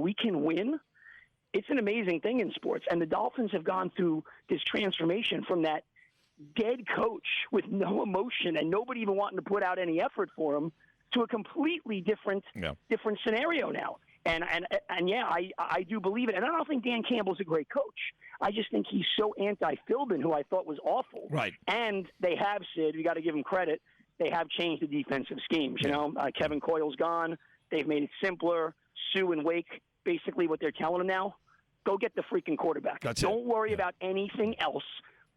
we can win, it's an amazing thing in sports. And the Dolphins have gone through this transformation from that dead coach with no emotion and nobody even wanting to put out any effort for him to a completely different scenario now. And yeah, I do believe it. And I don't think Dan Campbell's a great coach. I just think he's so anti-Philbin, who I thought was awful. Right. And they have, Sid, we got to give him credit, they have changed the defensive schemes. You know, Kevin Coyle's gone. They've made it simpler. Sue and Wake, basically what they're telling him now, go get the freaking quarterback. Don't worry about anything else.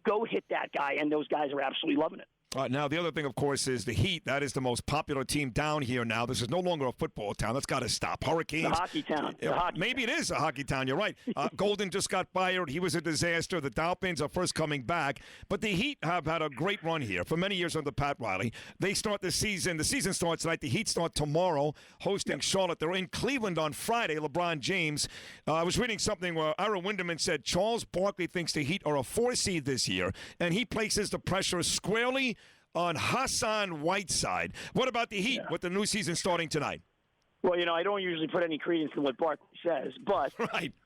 Go hit that guy, and those guys are absolutely loving it. Now, the other thing, of course, is the Heat. That is the most popular team down here now. This is no longer a football town. That's got to stop. Hurricanes. The hockey town. Maybe it is a hockey town. You're right. Golden just got fired. He was a disaster. The Dolphins are first coming back. But the Heat have had a great run here for many years under Pat Riley. They start the season. The season starts tonight. The Heat start tomorrow hosting Charlotte. They're in Cleveland on Friday. LeBron James. I was reading something where Ira Winderman said Charles Barkley thinks the Heat are a 4 seed this year, and he places the pressure squarely on Hassan Whiteside. What about the Heat with the new season starting tonight? Well, you know, I don't usually put any credence in what Barkley says, but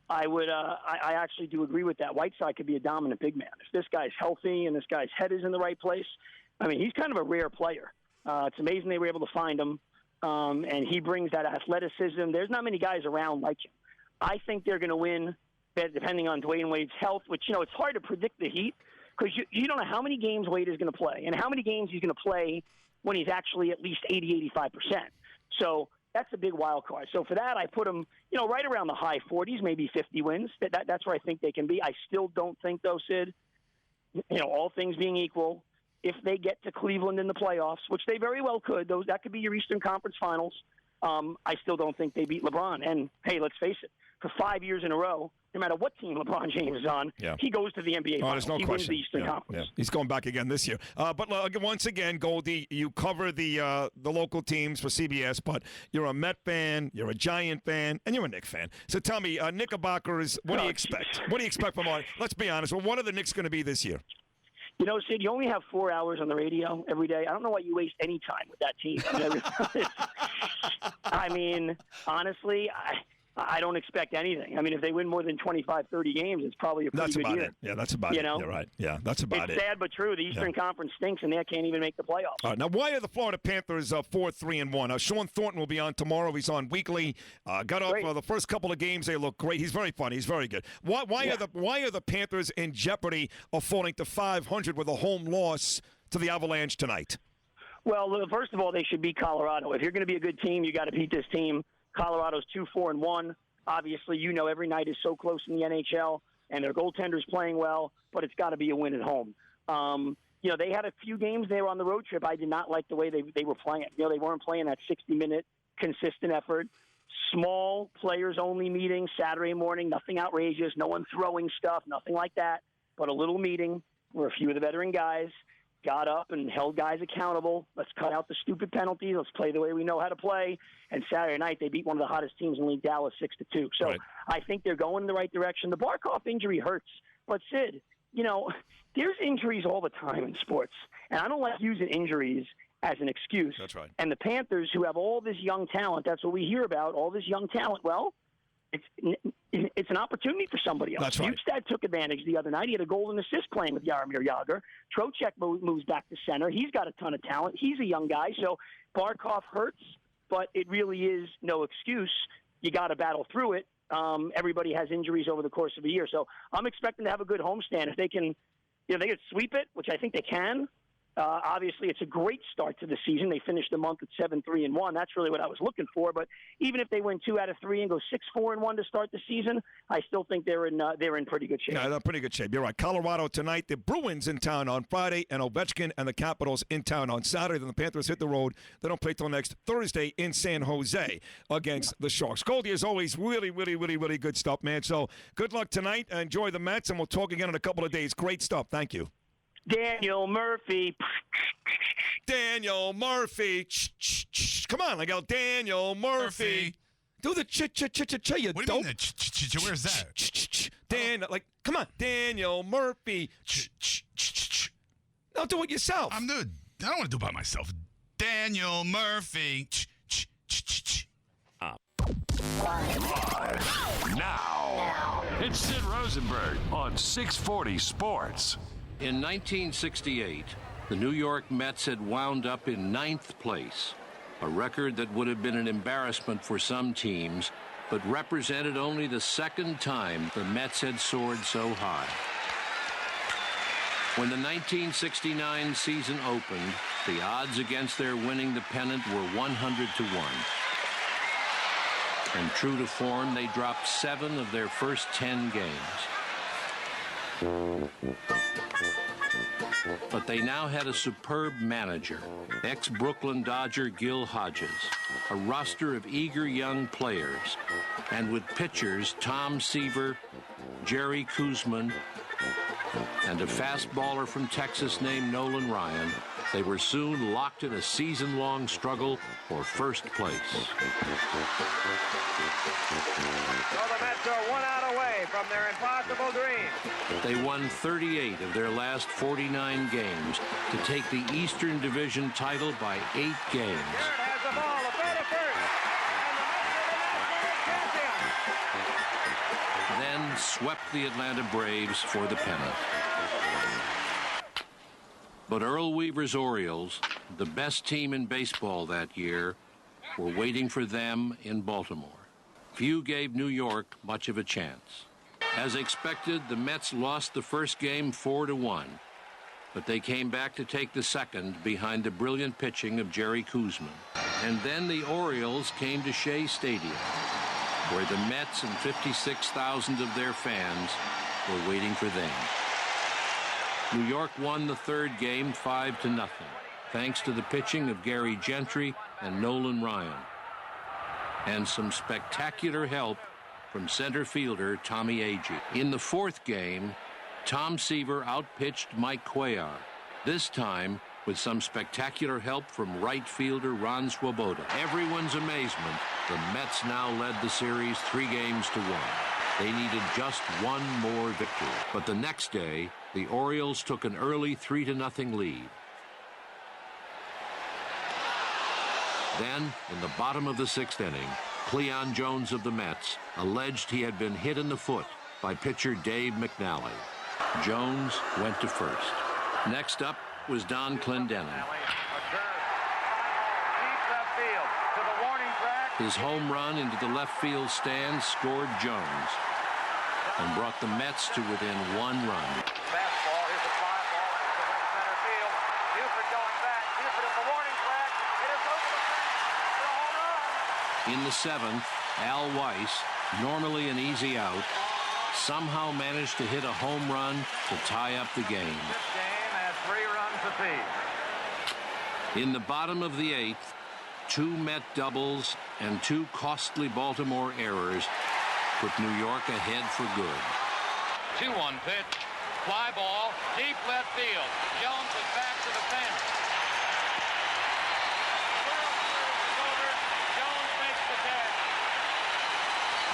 I would. I actually do agree with that. Whiteside could be a dominant big man. If this guy's healthy and this guy's head is in the right place, I mean, he's kind of a rare player. It's amazing they were able to find him, and he brings that athleticism. There's not many guys around like him. I think they're going to win, depending on Dwayne Wade's health, which, you know, it's hard to predict the Heat, because you don't know how many games Wade is going to play and how many games he's going to play when he's actually at least 80, 85%. So that's a big wild card. So for that, I put him, you know, right around the high 40s, maybe 50 wins. That's where I think they can be. I still don't think, though, Sid, you know, all things being equal, if they get to Cleveland in the playoffs, which they very well could, that could be your Eastern Conference Finals, I still don't think they beat LeBron. And, hey, let's face it, for 5 years in a row, no matter what team LeBron James is on, he goes to the NBA Finals. There's no he question. Wins the Eastern Conference. He's going back again this year. But once again, Goldie, you cover the local teams for CBS, but you're a Met fan, you're a Giant fan, and you're a Knicks fan. So tell me, Knickerbockers, what do you expect? What do you expect from our – let's be honest. Well, what are the Knicks going to be this year? You know, Sid, you only have 4 hours on the radio every day. I don't know why you waste any time with that team. I mean, honestly, I don't expect anything. I mean, if they win more than 25, 30 games, it's probably a pretty good year. It. Yeah, that's about it. You're right. Yeah, that's about it. It's sad but true. The Eastern Conference stinks, and they can't even make the playoffs. All right, now, why are the Florida Panthers 4-3-1? Sean Thornton will be on tomorrow. He's on weekly. Got off the first couple of games. They look great. He's very funny. He's very good. Why are the Panthers in jeopardy of falling to 500 with a home loss to the Avalanche tonight? Well, first of all, they should beat Colorado. If you're going to be a good team, you got to beat this team. Colorado's 2-4-1. Obviously, you know, every night is so close in the NHL, and their goaltender's playing well, but it's got to be a win at home. You know, they had a few games they were on the road trip. I did not like the way they were playing. You know, they weren't playing that 60-minute consistent effort. Small players-only meeting Saturday morning, nothing outrageous, no one throwing stuff, nothing like that, but a little meeting where a few of the veteran guys got up and held guys accountable. Let's cut out the stupid penalties. Let's play the way we know how to play. And Saturday night, they beat one of the hottest teams in the league, Dallas, 6-2. So I think they're going in the right direction. The Barkov injury hurts. But, Sid, you know, there's injuries all the time in sports. And I don't like using injuries as an excuse. That's right. And the Panthers, who have all this young talent, that's what we hear about, all this young talent. Well, it's an opportunity for somebody else. That's right. Bukestad took advantage the other night. He had a golden assist playing with Jaromir Jagr. Trocheck moves back to center. He's got a ton of talent. He's a young guy. So Barkov hurts, but it really is no excuse. You got to battle through it. Everybody has injuries over the course of a year. So I'm expecting to have a good homestand. If they can, they can sweep it, which I think they can. Obviously, it's a great start to the season. They finished the month at 7-3-1. That's really what I was looking for. But even if they win 2 out of 3 and go 6-4-1 to start the season, I still think they're in pretty good shape. Yeah, they're in pretty good shape. You're right. Colorado tonight. The Bruins in town on Friday, and Ovechkin and the Capitals in town on Saturday. Then the Panthers hit the road. They don't play till next Thursday in San Jose against the Sharks. Goldie, as always, really, really, really, really good stuff, man. So good luck tonight. Enjoy the Mets, and we'll talk again in a couple of days. Great stuff. Thank you. Daniel Murphy. Daniel Murphy. Come on, I go. Daniel Murphy. Do the ch-ch-ch-ch-ch, you dope. What do you mean the where's that? Dan, come on. Daniel Murphy. No, do it yourself. I don't want to do it by myself. Daniel Murphy. Live Rosenberg on 640 Sports. In 1968, the New York Mets had wound up in 9th place, a record that would have been an embarrassment for some teams, but represented only the second time the Mets had soared so high. When the 1969 season opened, the odds against their winning the pennant were 100-1. And true to form, they dropped 7 of their first 10 games. But they now had a superb manager, ex-Brooklyn Dodger Gil Hodges, a roster of eager young players, and with pitchers Tom Seaver, Jerry Koosman, and a fastballer from Texas named Nolan Ryan, they were soon locked in a season-long struggle for first place. So the Mets are 1 out away from their impossible dream. They won 38 of their last 49 games to take the Eastern Division title by 8 games. Garrett has the ball, a throw to first, and the Mets are the National League champions. Then swept the Atlanta Braves for the pennant. But Earl Weaver's Orioles, the best team in baseball that year, were waiting for them in Baltimore. Few gave New York much of a chance. As expected, the Mets lost the first game 4-1, but they came back to take the second behind the brilliant pitching of Jerry Koosman. And then the Orioles came to Shea Stadium, where the Mets and 56,000 of their fans were waiting for them. New York won the third game 5-0, thanks to the pitching of Gary Gentry and Nolan Ryan, and some spectacular help from center fielder Tommy Agee. In the fourth game, Tom Seaver outpitched Mike Cuellar, this time with some spectacular help from right fielder Ron Swoboda. Everyone's amazement, the Mets now led the series 3-1. They needed just one more victory. But the next day, the Orioles took an early 3-0 lead. Then, in the bottom of the 6th inning, Cleon Jones of the Mets alleged he had been hit in the foot by pitcher Dave McNally. Jones went to first. Next up was Don Clendenin. His home run into the left field stands scored Jones and brought the Mets to within 1 run. Fastball, here's a fly ball into the center field. Buford going back. Buford at the warning track. It is over the fence for a home run. In the 7th, Al Weiss, normally an easy out, somehow managed to hit a home run to tie up the game. This game has 3 runs apiece. In the bottom of the 8th, 2 Met doubles and 2 costly Baltimore errors put New York ahead for good. 2-1 pitch. Fly ball. Deep left field. Jones is back to the fence. Jones makes the catch.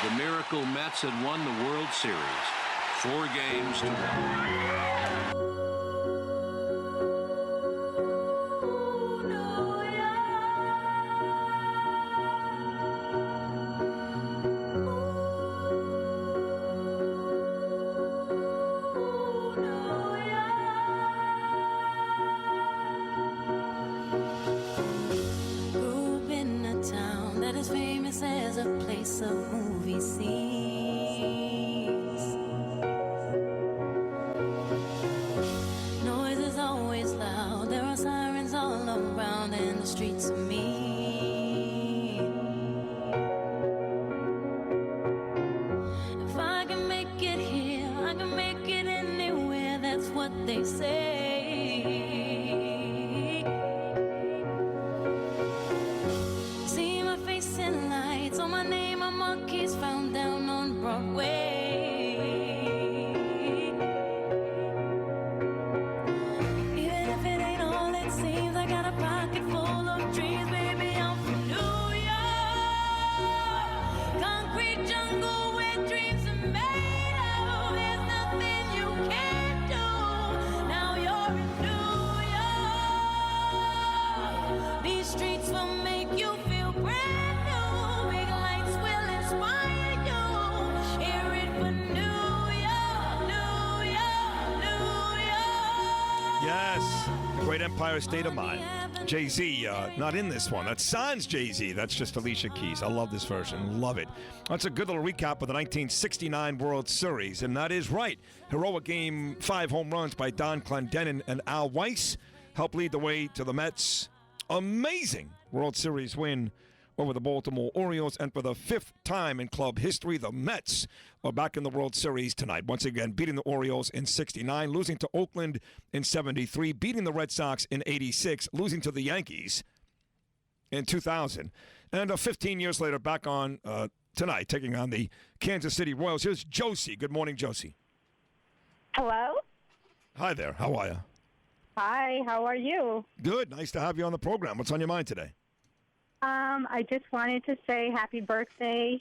The Miracle Mets had won the World Series 4-1. Now you're in New Yes, the great Empire State of Mind. Jay-Z, not in this one. That's sans Jay-Z. That's just Alicia Keys. I love this version. Love it. That's a good little recap of the 1969 World Series. And that is right. Heroic game, 5 home runs by Don Clendenin and Al Weiss helped lead the way to the Mets' amazing World Series win over the Baltimore Orioles. And for the 5th time in club history, the Mets are back in the World Series tonight. Once again, beating the Orioles in 69, losing to Oakland in 73, beating the Red Sox in 86, losing to the Yankees in 2000. And 15 years later, back on tonight, taking on the Kansas City Royals. Here's Josie. Good morning, Josie. Hello? Hi there. How are you? Hi, how are you? Good. Nice to have you on the program. What's on your mind today? I just wanted to say happy birthday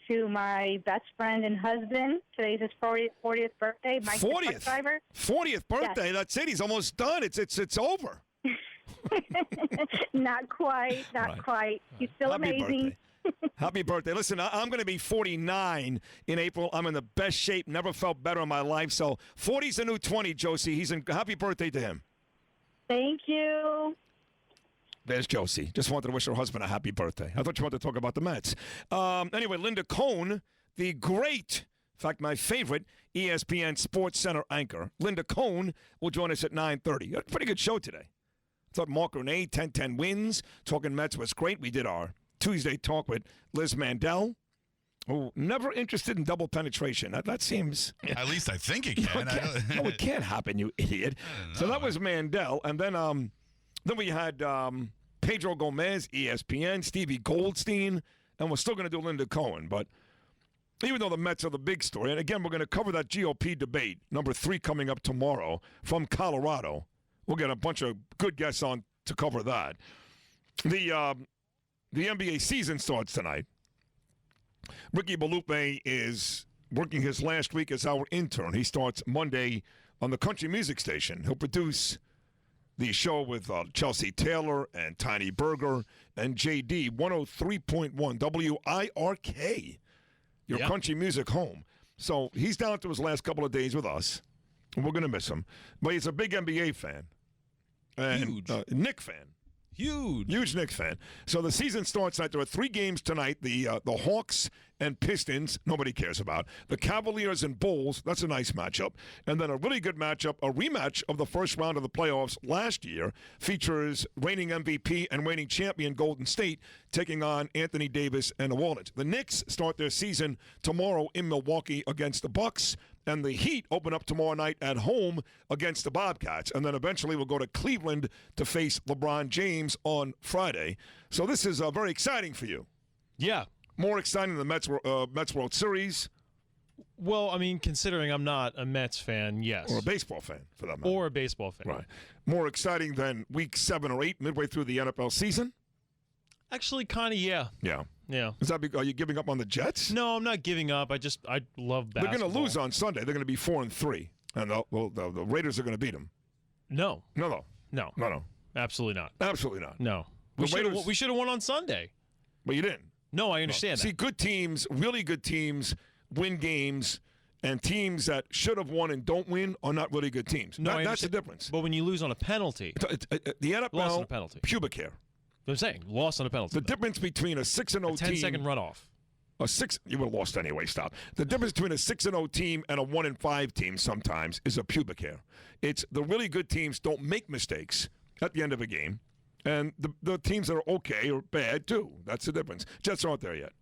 to my best friend and husband. Today's his 40th birthday. Mike, 40th? the truck driver. 40th birthday? Yes. That's it. He's almost done. It's over. Not quite. Not quite. He's still Happy amazing. Birthday. Happy birthday. Listen, I'm going to be 49 in April. I'm in the best shape. Never felt better in my life. So 40's the new 20, Josie. Happy birthday to him. Thank you. There's Josie. Just wanted to wish her husband a happy birthday. I thought you wanted to talk about the Mets. Anyway, Linda Cohn, the great, in fact, my favorite ESPN Sports Center anchor, Linda Cohn, will join us at 9:30. A pretty good show today. I thought Mark Renee, 10-10 wins. Talking Mets was great. We did our Tuesday talk with Liz Mandel. Oh, never interested in double penetration. That seems... At least I think it can. No, it can't happen, you idiot. So that was Mandel. And then we had Pedro Gomez, ESPN, Stevie Goldstein, and we're still going to do Linda Cohen. But even though the Mets are the big story, and again, we're going to cover that GOP debate, number 3 coming up tomorrow from Colorado. We'll get a bunch of good guests on to cover that. The NBA season starts tonight. Ricky Belupe is working his last week as our intern. He starts Monday on the country music station. He'll produce the show with Chelsea Taylor and Tiny Berger and JD, 103.1 WIRK, your country music home. So he's down to his last couple of days with us, and we're going to miss him. But he's a big NBA fan. And, Huge. Knick fan. Huge Knicks fan. So the season starts tonight. There are 3 games tonight. The Hawks and Pistons, nobody cares about. The Cavaliers and Bulls, that's a nice matchup. And then a really good matchup, a rematch of the first round of the playoffs last year, features reigning MVP and reigning champion Golden State taking on Anthony Davis and New Orleans. The Knicks start their season tomorrow in Milwaukee against the Bucks. And the Heat open up tomorrow night at home against the Bobcats. And then eventually we'll go to Cleveland to face LeBron James on Friday. So this is very exciting for you. Yeah. More exciting than the Mets World Series. Well, I mean, considering I'm not a Mets fan, yes. Or a baseball fan, for that matter. Or a baseball fan. Right. More exciting than week 7 or 8, midway through the NFL season? Actually, kind of, yeah. Yeah. Yeah. Are you giving up on the Jets? No, I'm not giving up. I love basketball. They're going to lose on Sunday. They're going to be 4-3. And the Raiders are going to beat them. No. No. Absolutely not. Absolutely not. No. We should have won on Sunday. But you didn't. No, I understand that. See, good teams, really good teams, win games, and teams that should have won and don't win are not really good teams. No, That's the difference. But when you lose on a penalty, The NFL, lost on a penalty. pubic hair. I'm saying, lost on a penalty. The difference between a 6-0 team, 10-second runoff. You would have lost anyway. Stop. The difference between a 6-0 team and a 1-5 team sometimes is a pubic hair. It's the really good teams don't make mistakes at the end of a game, and the teams that are okay or bad do. That's the difference. Jets aren't there yet,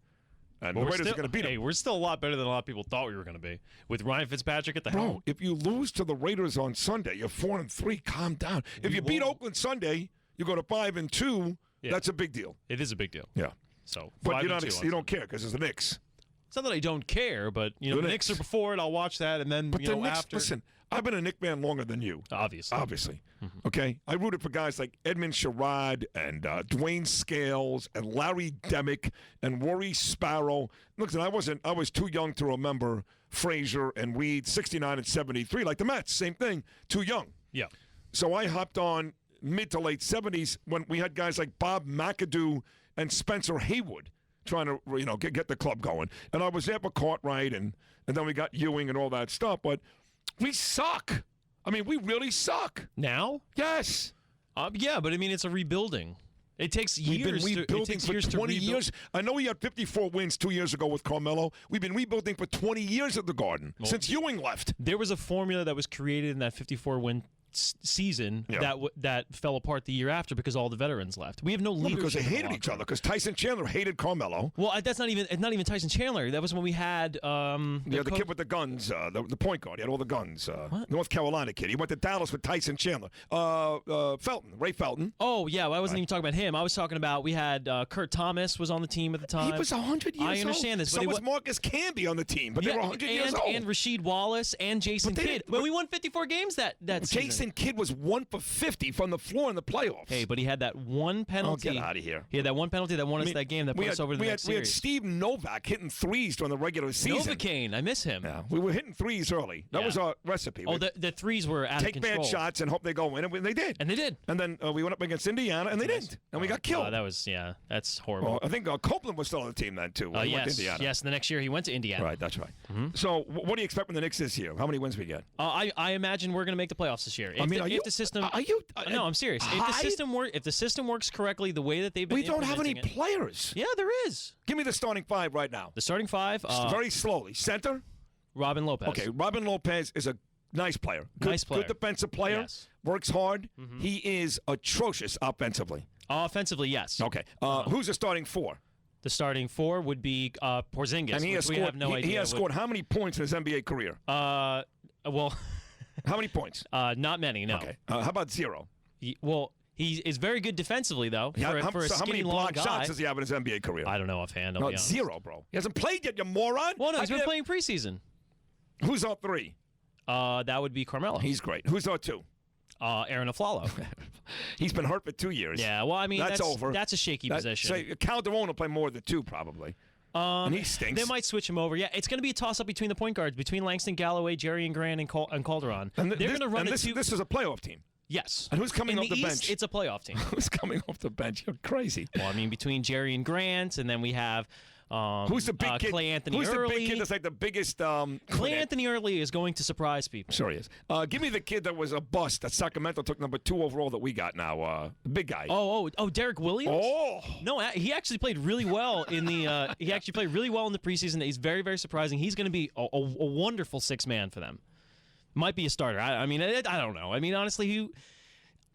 and the Raiders are going to beat them. Hey, we're still a lot better than a lot of people thought we were going to be with Ryan Fitzpatrick at the helm. Bro, if you lose to the Raiders on Sunday, you're 4-3. Calm down. If you beat Oakland Sunday, you go to 5-2. Yeah. That's a big deal. It is a big deal. Yeah. So, but you don't care because it's the Knicks. It's not that I don't care, but the Knicks are before it. I'll watch that, and then but the Knicks, after. Listen, I've been a Knicks fan longer than you. Obviously. Mm-hmm. Okay, I rooted for guys like Edmund Sherrod and Dwayne Scales and Larry Demick and Rory Sparrow. Listen, I was too young to remember Frazier and Reed, 69 and 73, like the Mets. Same thing. Too young. Yeah. So I hopped on mid to late 70s when we had guys like Bob McAdoo and Spencer Haywood trying to get the club going. And I was there for Cartwright, and then we got Ewing and all that stuff. But we suck. I mean, we really suck. Now? Yes. Yeah, but I mean, it's a rebuilding. It takes years. We've been rebuilding for 20 years. I know we had 54 wins 2 years ago with Carmelo. We've been rebuilding for 20 years at the Garden, since Ewing left. There was a formula that was created in that 54-win season that fell apart the year after because all the veterans left. We have no leadership. Because they hated each other. Because Tyson Chandler hated Carmelo. Well, that's not even Tyson Chandler. That was when we had the kid with the guns, the point guard. He had all the guns. North Carolina kid. He went to Dallas with Tyson Chandler. Ray Felton. Oh yeah, well, I wasn't even talking about him. I was talking about we had Kurt Thomas was on the team at the time. He was 100 years old. I understand this. So was Marcus Camby on the team, but they were 100 years old. And Rasheed Wallace and Jason Kidd. But we won 54 games that season. Jason Kidd was 1 for 50 from the floor in the playoffs. Hey, but he had that one penalty. Oh, get out of here. He had that one penalty that won us that game that put us over to the next series. We had Steve Novak hitting threes during the regular season. Novocaine, I miss him. Yeah, we were hitting threes early. That was our recipe. Oh, the threes were out of control. Take bad shots and hope they go in, and they did. And they did. And then we went up against Indiana, and they didn't. And we got killed. That's horrible. Well, I think Copeland was still on the team then, too. Yes, the next year he went to Indiana. Right, that's right. Mm-hmm. So what do you expect from the Knicks this year? How many wins we get? I imagine we're going to make the playoffs this year. If the system... No, I'm serious. If the system works correctly the way that they've been We don't have any players. Yeah, there is. Give me the starting five right now. The starting five? Very slowly. Center? Robin Lopez. Okay, Robin Lopez is a nice player. Good defensive player. Yes. Works hard. Mm-hmm. He is atrocious offensively. Offensively, yes. Okay. Who's the starting four? The starting four would be Porzingis, and he has scored, we have no idea. He has scored how many points in his NBA career? Well... How many points? Not many, no. Okay. How about zero? He is very good defensively, though. For a skinny, how many long block guy. shots does he have in his NBA career? I don't know offhand. No, zero, bro. He hasn't played yet, you moron. Well, no, he's been playing preseason. Who's our three? That would be Carmelo. He's great. Who's our two? Aaron Aflalo. He's been hurt for 2 years. Yeah, well, I mean, that's over. That's a shaky position. So Calderon will play more than two, probably. And he stinks. They might switch him over. Yeah, it's going to be a toss-up between the point guards, between Langston Galloway, Jerry and Grant, and Calderon. And they're going to run this is a playoff team. Yes. And who's coming off the East, bench? It's a playoff team. Who's coming off the bench? You're crazy. Well, I mean, between Jerry and Grant, and then we have who's the big kid? Clay Anthony Who's Early. the big kid that's like the biggest? Clay Anthony Early is going to surprise people. Sure he is. Give me the kid that was a bust that Sacramento took number 2 overall that we got now. The big guy. Oh, Derek Williams. Oh. No, he actually played really well in the. He actually played really well in the preseason. He's very, very surprising. He's going to be a wonderful 6-man for them. Might be a starter. I mean, I don't know. I mean, honestly,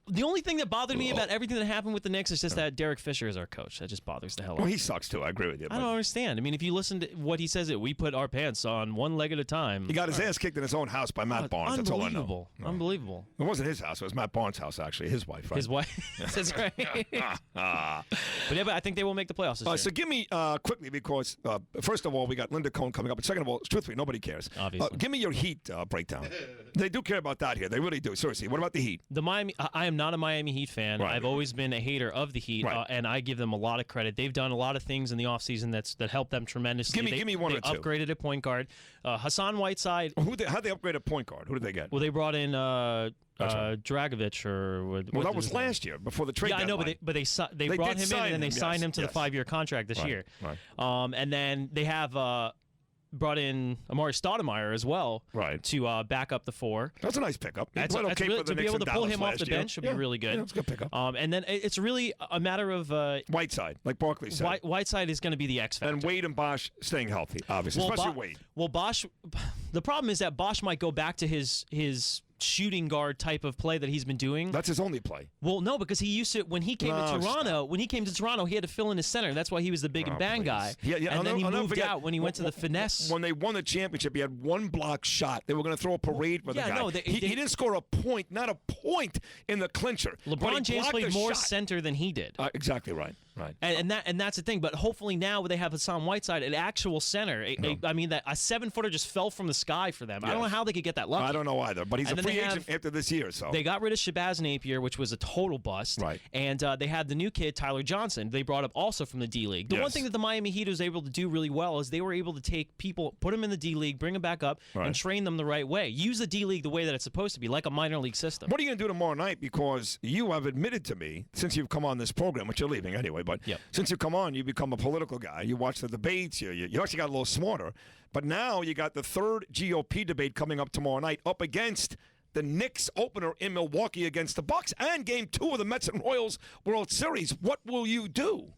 the only thing that bothered me about everything that happened with the Knicks is just that Derek Fisher is our coach. That just bothers the hell out of me. Well, he sucks, too. I agree with you. I don't understand. I mean, if you listen to what he says, we put our pants on one leg at a time. He got his ass kicked in his own house by Matt Barnes. That's all I know. Unbelievable. It wasn't his house. It was Matt Barnes' house, actually. His wife, right? His wife. That's right. But I think they will make the playoffs this year. So give me, quickly, because first of all, we got Linda Cohn coming up. But second of all, truthfully, nobody cares. Obviously. Give me your Heat breakdown. They do care about that here. They really do. Seriously. What about the Heat? The Miami. I am not a Miami Heat fan. Right. I've always been a hater of the Heat, and I give them a lot of credit. They've done a lot of things in the offseason that helped them tremendously. Give me one or two. They upgraded at point guard. Hassan Whiteside. How'd they upgrade at point guard? Who did they get? Well, they brought in Dragovic Well, that was last year before the trade. Yeah, I know, but they brought him in and then they signed him to the 5-year contract this year. Right. And then they have brought in Amari Stoudemire as well, to back up the 4. That's a nice pickup. To be able to pull him off the bench should be really good. Yeah, it's a good pickup. And then it's really a matter of Whiteside, like Barkley said. Whiteside is going to be the X factor. And Wade and Bosch staying healthy, obviously, especially Wade. Well, Bosch. The problem is that Bosch might go back to his shooting guard type of play that he's been doing. That's his only play. Well, no, because he used to when he came to Toronto. When he came to Toronto, he had to fill in his center. That's why he was the big and bang guy. Yeah, and then he moved out when he went to the finesse. When they won the championship, he had one block shot. They were going to throw a parade for the guy. No, he didn't score a point, not a point in the clincher. LeBron James played more center than he did. Exactly right. Right. And that's the thing. But hopefully now they have Hassan Whiteside, an actual center. I mean, that a 7-footer just fell from the sky for them. Yes. I don't know how they could get that lucky. I don't know either. But he's a free agent after this year. So they got rid of Shabazz Napier, which was a total bust. Right. And they had the new kid Tyler Johnson. They brought up also from the D League. The one thing that the Miami Heat was able to do really well is they were able to take people, put them in the D League, bring them back up, and train them the right way. Use the D League the way that it's supposed to be, like a minor league system. What are you going to do tomorrow night? Because you have admitted to me since you've come on this program, which you're leaving anyway, but since you come on, you become a political guy. You watch the debates. You actually got a little smarter. But now you got the third GOP debate coming up tomorrow night up against the Knicks opener in Milwaukee against the Bucks and Game 2 of the Mets and Royals World Series. What will you do?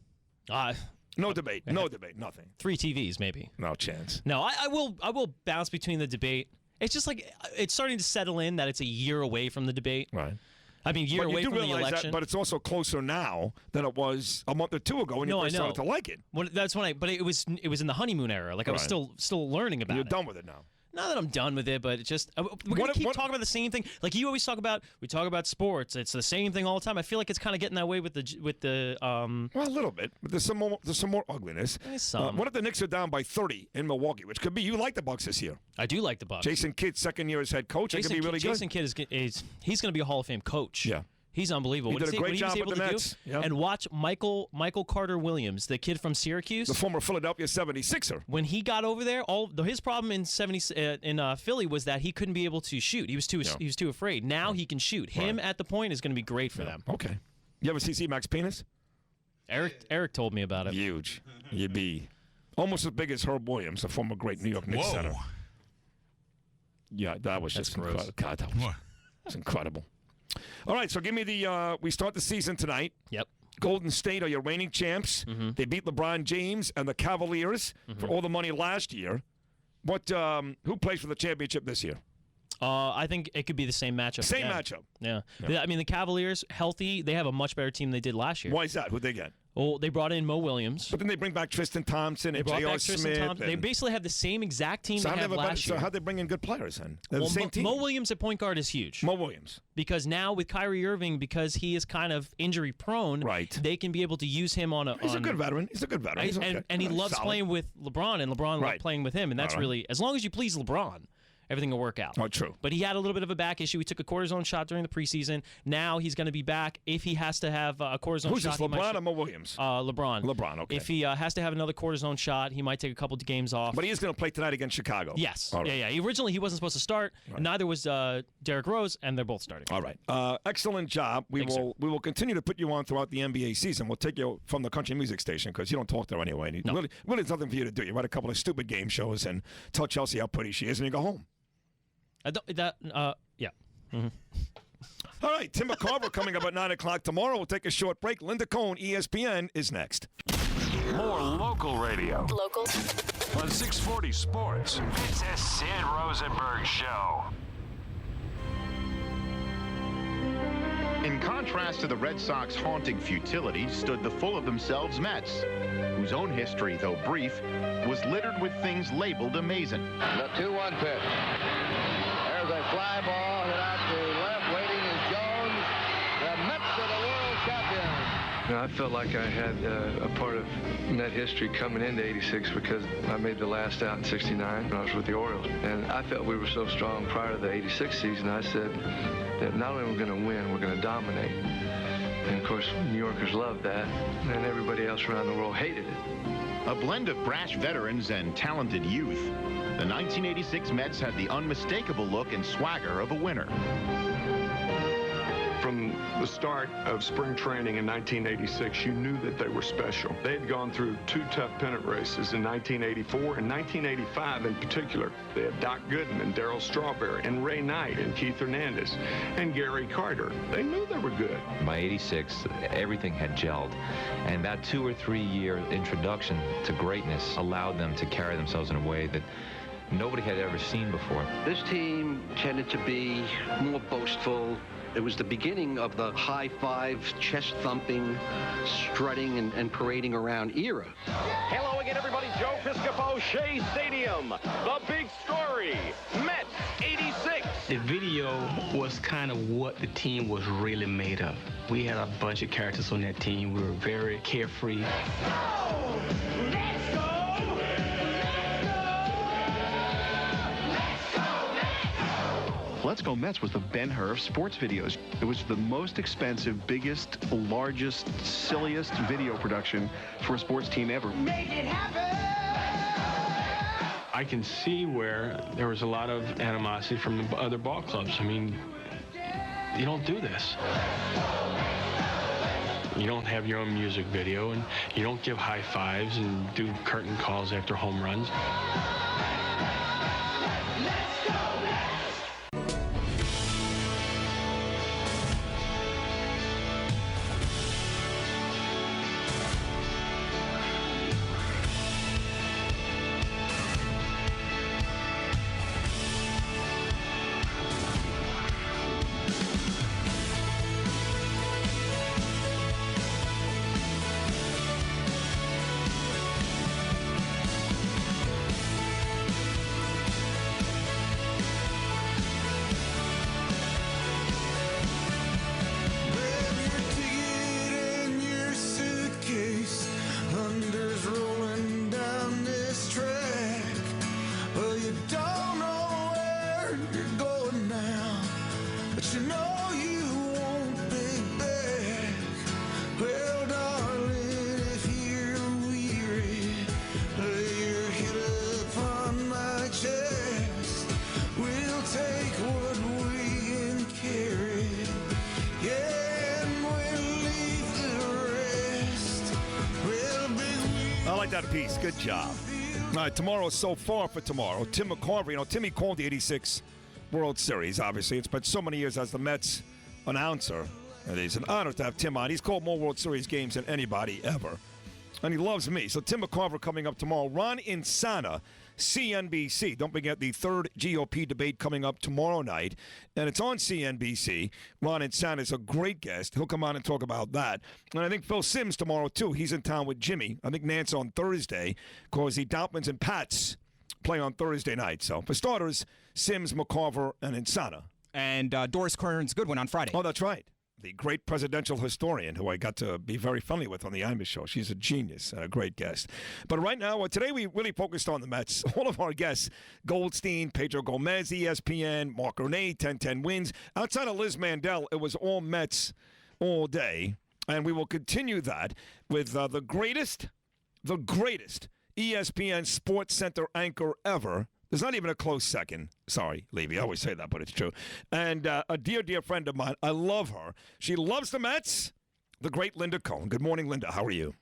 No debate. No debate. Nothing. 3 TVs, maybe. No chance. No, I will bounce between the debate. It's just like it's starting to settle in that it's a year away from the debate. Right. I mean, year away from the election. That, but it's also closer now than it was a month or two ago when you first started to like it. Well, that's when but it was in the honeymoon era. Like I was still learning about it. You're done with it now. Not that I'm done with it, but it's just we're gonna keep talking about the same thing. Like you always talk about, we talk about sports. It's the same thing all the time. I feel like it's kind of getting that way with the. Well, a little bit, but there's some more ugliness. What if the Knicks are down by 30 in Milwaukee, which could be you like the Bucks this year? I do like the Bucks. Jason Kidd, second year as head coach, it could be really good. Jason Kidd he's going to be a Hall of Fame coach. Yeah. He's unbelievable. He did a great job with the Mets. And watch Michael Carter Williams, the kid from Syracuse, the former Philadelphia 76er. When he got over there, his problem in Philly was that he couldn't be able to shoot. He was too afraid. Now he can shoot. Him at the point is going to be great for them. Okay. You ever see C-Mac's penis? Eric told me about it. Huge. You'd be almost as big as Herb Williams, a former great New York Knicks center. Yeah, that was just incredible. God, that was incredible. All right, so give me we start the season tonight. Yep. Golden State are your reigning champs. Mm-hmm. They beat LeBron James and the Cavaliers for all the money last year. Who plays for the championship this year? I think it could be the same matchup. Same matchup. Yeah. I mean, the Cavaliers, healthy, they have a much better team than they did last year. Why is that? Who'd they get? Well, they brought in Mo Williams. But then they bring back Tristan Thompson and J.R. Smith. They basically have the same exact team they had last year. So how'd they bring in good players then? They're the same team. Mo Williams at point guard is huge. Mo Williams. Because now with Kyrie Irving, because he is kind of injury prone, they can be able to use him on a... He's a good veteran. He's a good veteran. He's okay. And he loves playing with LeBron, and LeBron loves playing with him. And that's really... As long as you please LeBron, everything will work out. Oh, true. But he had a little bit of a back issue. He took a cortisone shot during the preseason. Now he's going to be back. If he has to have a cortisone shot... Who's this, LeBron or Mo Williams? LeBron. LeBron, okay. If he has to have another cortisone shot, he might take a couple of games off. But he is going to play tonight against Chicago. Yes. Right. Yeah. Originally, he wasn't supposed to start. Right. Neither was Derrick Rose, and they're both starting. All right. Excellent job. We will continue to put you on throughout the NBA season. We'll take you from the country music station because you don't talk there anyway. No. Really, there's nothing for you to do. You write a couple of stupid game shows and tell Chelsea how pretty she is, and you go home. Yeah. Mm-hmm. All right, Tim McCarver coming up at 9 o'clock tomorrow. We'll take a short break. Linda Cohn, ESPN, is next. More local radio. Local. On 640 Sports. It's a Sid Rosenberg Show. In contrast to the Red Sox haunting futility stood the full-of-themselves Mets, whose own history, though brief, was littered with things labeled amazing. The 2-1 pitch. There's a fly ball hit out to left. Waiting is Jones. The Mets are the world champions. I felt like I had a part of Met history coming into '86 because I made the last out in '69 when I was with the Orioles. And I felt we were so strong prior to the '86 season, I said that not only are we going to win, we're going to dominate. And, of course, New Yorkers loved that, and everybody else around the world hated it. A blend of brash veterans and talented youth, the 1986 Mets had the unmistakable look and swagger of a winner. From the start of spring training in 1986, you knew that they were special. They had gone through 2 tough pennant races in 1984 and 1985 in particular. They had Doc Gooden and Darryl Strawberry and Ray Knight and Keith Hernandez and Gary Carter. They knew they were good. By '86, everything had gelled, and that 2 or 3 year introduction to greatness allowed them to carry themselves in a way that nobody had ever seen before. This team tended to be more boastful. It was the beginning of the high-five, chest-thumping, strutting, and parading around era. Hello again, everybody. Joe Piscopo, Shea Stadium. The big story, Mets 86. The video was kind of what the team was really made of. We had a bunch of characters on that team. We were very carefree. Let's go! Let's Go Mets was the Ben-Hur of sports videos. It was the most expensive, biggest, largest, silliest video production for a sports team ever. Make it happen! I can see where there was a lot of animosity from the other ball clubs. I mean, you don't do this. You don't have your own music video, and you don't give high fives and do curtain calls after home runs. like that piece. Good job. All right, tomorrow, so far for tomorrow, Tim McCarver, Timmy called the 86 World Series, obviously. It's been so many years as the Mets announcer. It is an honor to have Tim on. He's called more World Series games than anybody ever. And he loves me. So Tim McCarver coming up tomorrow. Ron Insana, CNBC. Don't forget the third GOP debate coming up tomorrow night. And it's on CNBC. Ron Insana is a great guest. He'll come on and talk about that. And I think Phil Simms tomorrow, too. He's in town with Jimmy. I think Nance on Thursday because the Dolphins and Pats play on Thursday night. So for starters, Simms, McCarver, and Insana. And Doris Kearns Goodwin on Friday. Oh, that's right. The great presidential historian who I got to be very friendly with on the Imus show. She's a genius and a great guest. But right now, today we really focused on the Mets. All of our guests, Goldstein, Pedro Gomez, ESPN, Mark Renee, 1010 wins. Outside of Liz Mandel, it was all Mets all day. And we will continue that with the greatest ESPN Sports Center anchor ever. There's not even a close second. Sorry, Levy. I always say that, but it's true. And a dear, dear friend of mine. I love her. She loves the Mets. The great Linda Cohn. Good morning, Linda. How are you?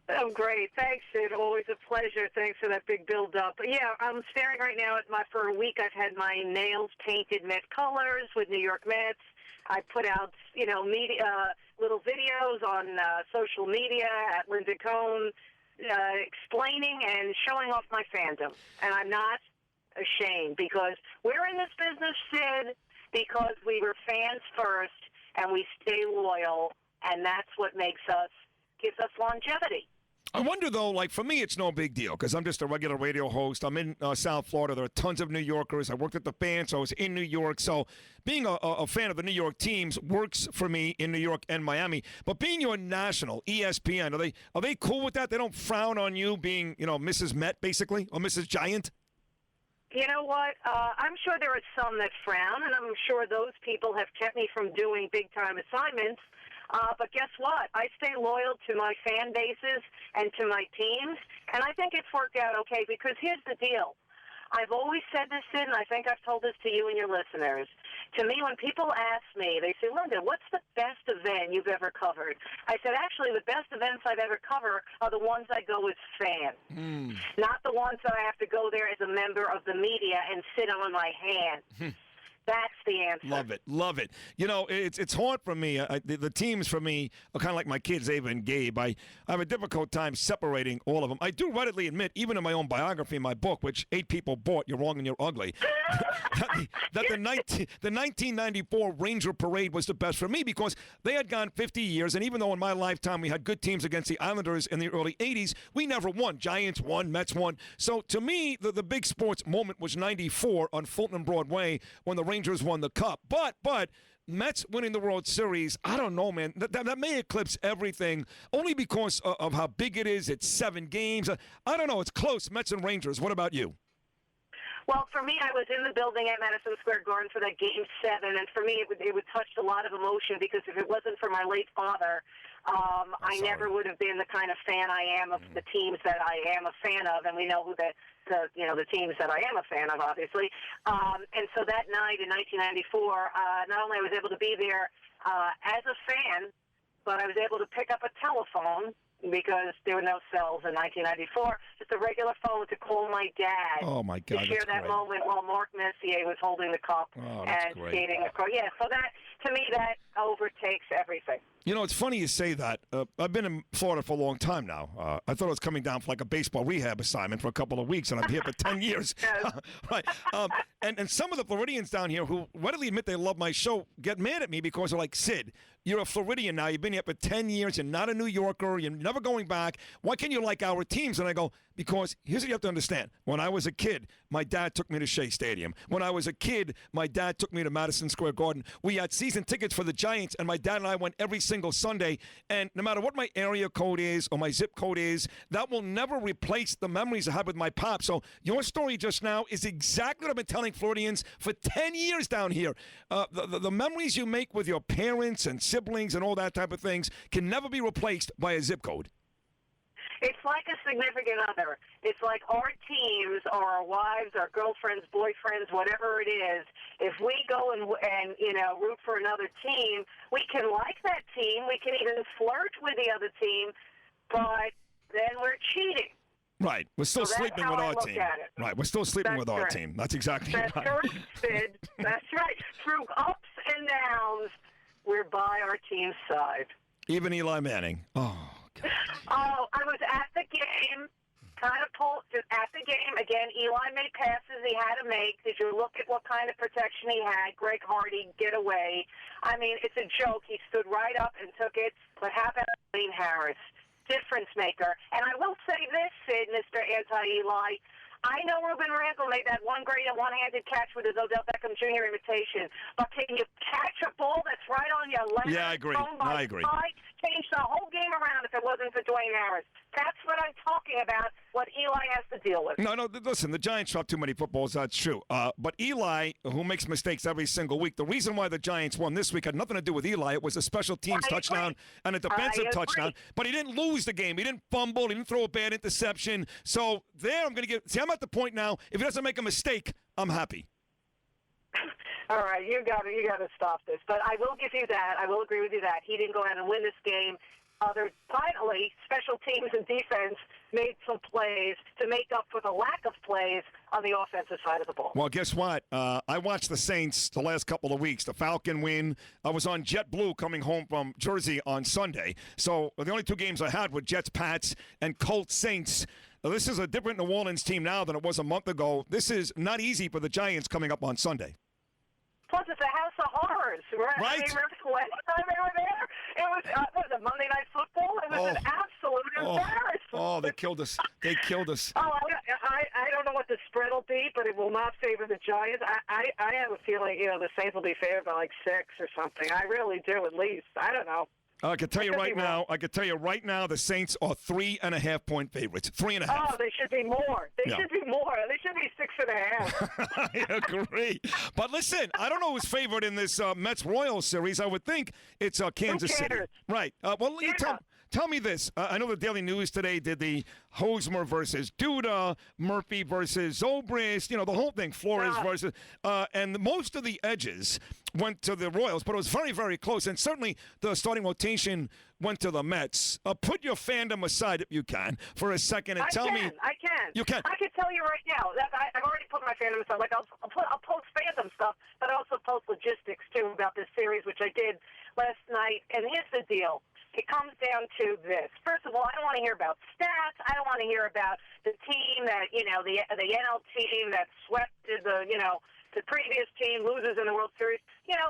I'm great. Thanks, Sid. Always a pleasure. Thanks for that big build-up. Yeah, I'm staring right now at for a week, I've had my nails painted Met colors with New York Mets. I put out, media, little videos on social media at Linda Cohn, explaining and showing off my fandom. And I'm not ashamed because we're in this business, Sid, because we were fans first and we stay loyal, and that's what gives us longevity. I wonder, though, for me, it's no big deal because I'm just a regular radio host. I'm in South Florida. There are tons of New Yorkers. I worked at the Fan, so I was in New York. So being a fan of the New York teams works for me in New York and Miami. But being your national, ESPN, are they cool with that? They don't frown on you being, Mrs. Met, basically, or Mrs. Giant? You know what? I'm sure there are some that frown, and I'm sure those people have kept me from doing big-time assignments. But guess what? I stay loyal to my fan bases and to my teams, and I think it's worked out okay because here's the deal. I've always said this, Sid, and I think I've told this to you and your listeners. To me, when people ask me, they say, Linda, what's the best event you've ever covered? I said, actually, the best events I've ever covered are the ones I go as fan, not the ones that I have to go there as a member of the media and sit on my hand. That's the answer. Love it. Love it. It's hard for me. The teams for me are kind of like my kids, Ava and Gabe. I have a difficult time separating all of them. I do readily admit, even in my own biography in my book, which 8 people bought, You're Wrong and You're Ugly, that the 1994 Ranger Parade was the best for me because they had gone 50 years, and even though in my lifetime we had good teams against the Islanders in the early 80s, we never won. Giants won, Mets won. So to me, the big sports moment was 94 on Fulton and Broadway when the Rangers won the Cup. But Mets winning the World Series, I don't know, man. That may eclipse everything only because of how big it is. It's 7 games. I don't know. It's close, Mets and Rangers. What about you? Well, for me, I was in the building at Madison Square Garden for that Game 7, and for me, it would touch a lot of emotion because if it wasn't for my late father, I never would have been the kind of fan I am of the teams that I am a fan of, and we know who the teams that I am a fan of, obviously. And so that night in 1994, not only I was able to be there as a fan, but I was able to pick up a telephone because there were no cells in 1994, just a regular phone to call my dad. Oh, my God, to share that moment while Mark Messier was holding the cup and skating across. Yeah, so that, to me, that overtakes everything. It's funny you say that. I've been in Florida for a long time now. I thought I was coming down for a baseball rehab assignment for a couple of weeks, and I'm here for 10 years. Right. And some of the Floridians down here who readily admit they love my show get mad at me because they're like, Sid, you're a Floridian now. You've been here for 10 years. You're not a New Yorker. You're never going back. Why can't you like our teams? And I go, because here's what you have to understand. When I was a kid, my dad took me to Shea Stadium. When I was a kid, my dad took me to Madison Square Garden. We had season tickets for the Giants, and my dad and I went every single Sunday. And no matter what my area code is or my zip code is, that will never replace the memories I had with my pop. So your story just now is exactly what I've been telling Floridians for 10 years down here. The memories you make with your parents and siblings and all that type of things can never be replaced by a zip code. It's like a significant other. It's like our teams or our wives, our girlfriends, boyfriends, whatever it is. If we go and root for another team, we can like that team. We can even flirt with the other team, but then we're cheating. Right. We're still So that's sleeping how with I our look team. at it. Right. We're still sleeping That's with our correct. team. That's exactly That's right. correct, Sid. That's right. Through ups and downs, we're by our team's side. Even Eli Manning. Oh, Oh, I was at the game, kind of pulled at the game. Again, Eli made passes he had to make. Did you look at what kind of protection he had? Greg Hardy, get away. I mean, it's a joke. He stood right up and took it. But how about Wayne Harris? Difference maker. And I will say this, Sid, Mr. Anti-Eli, I know Ruben Randall made that one great one-handed catch with his Odell Beckham Jr. imitation, but can you catch a ball that's right on your left? Yeah, I agree. I agree. Change the whole game around if it wasn't for Dwayne Harris. That's what I'm talking about, what Eli has to deal with. No, listen, the Giants drop too many footballs, that's true. But Eli, who makes mistakes every single week, the reason why the Giants won this week had nothing to do with Eli. It was a special teams touchdown and a defensive touchdown. But he didn't lose the game. He didn't fumble. He didn't throw a bad interception. So there I'm going to get – see, I'm at the point now, if he doesn't make a mistake, I'm happy. All right, you got to stop this. But I will give you that. I will agree with you that he didn't go out and win this game. Finally, special teams and defense made some plays to make up for the lack of plays on the offensive side of the ball. Well, guess what? I watched the Saints the last couple of weeks. The Falcon win. I was on JetBlue coming home from Jersey on Sunday. So the only two games I had were Jets, Pats, and Colts, Saints. This is a different New Orleans team now than it was a month ago. This is not easy for the Giants coming up on Sunday. Plus, it's a house of horrors, right? I mean, remember the last time they were there? It was, what was it, Monday Night Football? It was an absolute embarrassment. Oh, they killed us. They killed us. Oh, I don't know what the spread will be, but it will not favor the Giants. I have a feeling, the Saints will be favored by like 6 or something. I really do, at least. I don't know. I can tell you right now, the Saints are 3.5-point favorites. 3.5. Oh, they should be more. They should be more. They should be 6.5. I agree. But listen, I don't know who's favored in this Mets-Royals series. I would think it's Kansas City. Right. Well, tell me this. I know the Daily News today did the Hosmer versus Duda, Murphy versus Zobrist, the whole thing, Flores versus, and most of the edges went to the Royals, but it was very, very close, and certainly the starting rotation went to the Mets. Put your fandom aside if you can for a second and tell me. I can. You can. I can tell you right now that I've already put my fandom aside. Like I'll post fandom stuff, but I also post logistics too about this series, which I did last night. And here's the deal. It comes down to this. First of all, I don't want to hear about stats. I don't want to hear about the team that, the NL team that swept the previous team loses in the World Series.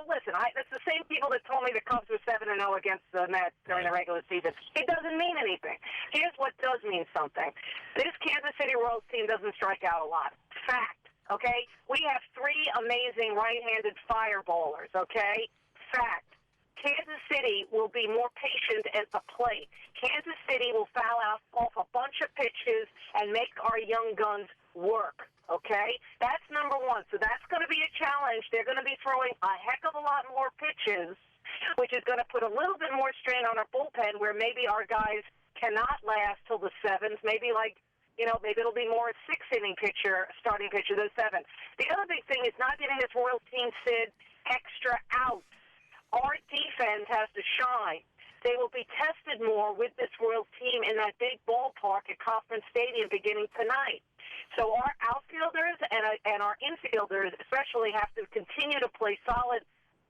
Listen, it's the same people that told me the Cubs were 7-0 against the Mets during the regular season. It doesn't mean anything. Here's what does mean something. This Kansas City Royals team doesn't strike out a lot. Fact, okay? We have 3 amazing right-handed fireballers, okay? Fact. Kansas City will be more patient at the plate. Kansas City will foul off a bunch of pitches and make our young guns work, okay? That's number one. So that's going to be a challenge. They're going to be throwing a heck of a lot more pitches, which is going to put a little bit more strain on our bullpen where maybe our guys cannot last till the 7th. Maybe maybe it'll be more a 6-inning starting pitcher than 7. The other big thing is not getting this Royals team, Sid, extra outs. Our defense has to shine. They will be tested more with this Royals team in that big ballpark at Kauffman Stadium beginning tonight. So our outfielders and our infielders especially have to continue to play solid.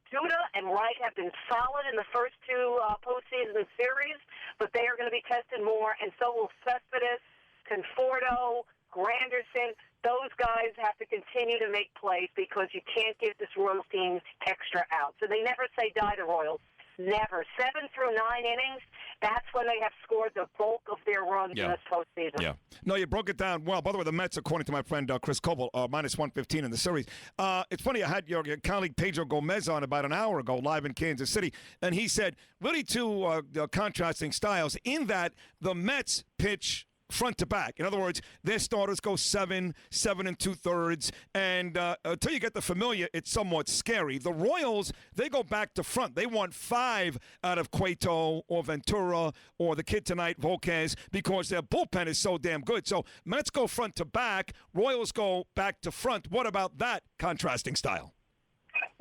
Duda and Wright have been solid in the first 2 postseason series, but they are going to be tested more, and so will Cespedes, Conforto, Granderson. Those guys have to continue to make plays because you can't give this Royals team extra outs. So they never say die to Royals. Never. 7 through 9 innings, that's when they have scored the bulk of their runs in this postseason. Yeah. No, you broke it down well. By the way, the Mets, according to my friend Chris Coble, minus 115 in the series. It's funny, I had your colleague Pedro Gomez on about an hour ago live in Kansas City, and he said really 2 contrasting styles in that the Mets pitch front to back. In other words, their starters go 7 2/3, and until you get the familiar, it's somewhat scary. The Royals, they go back to front. They want 5 out of Cueto or Ventura or the kid tonight, Volquez, because their bullpen is so damn good. So Mets go front to back, Royals go back to front. What about that contrasting style?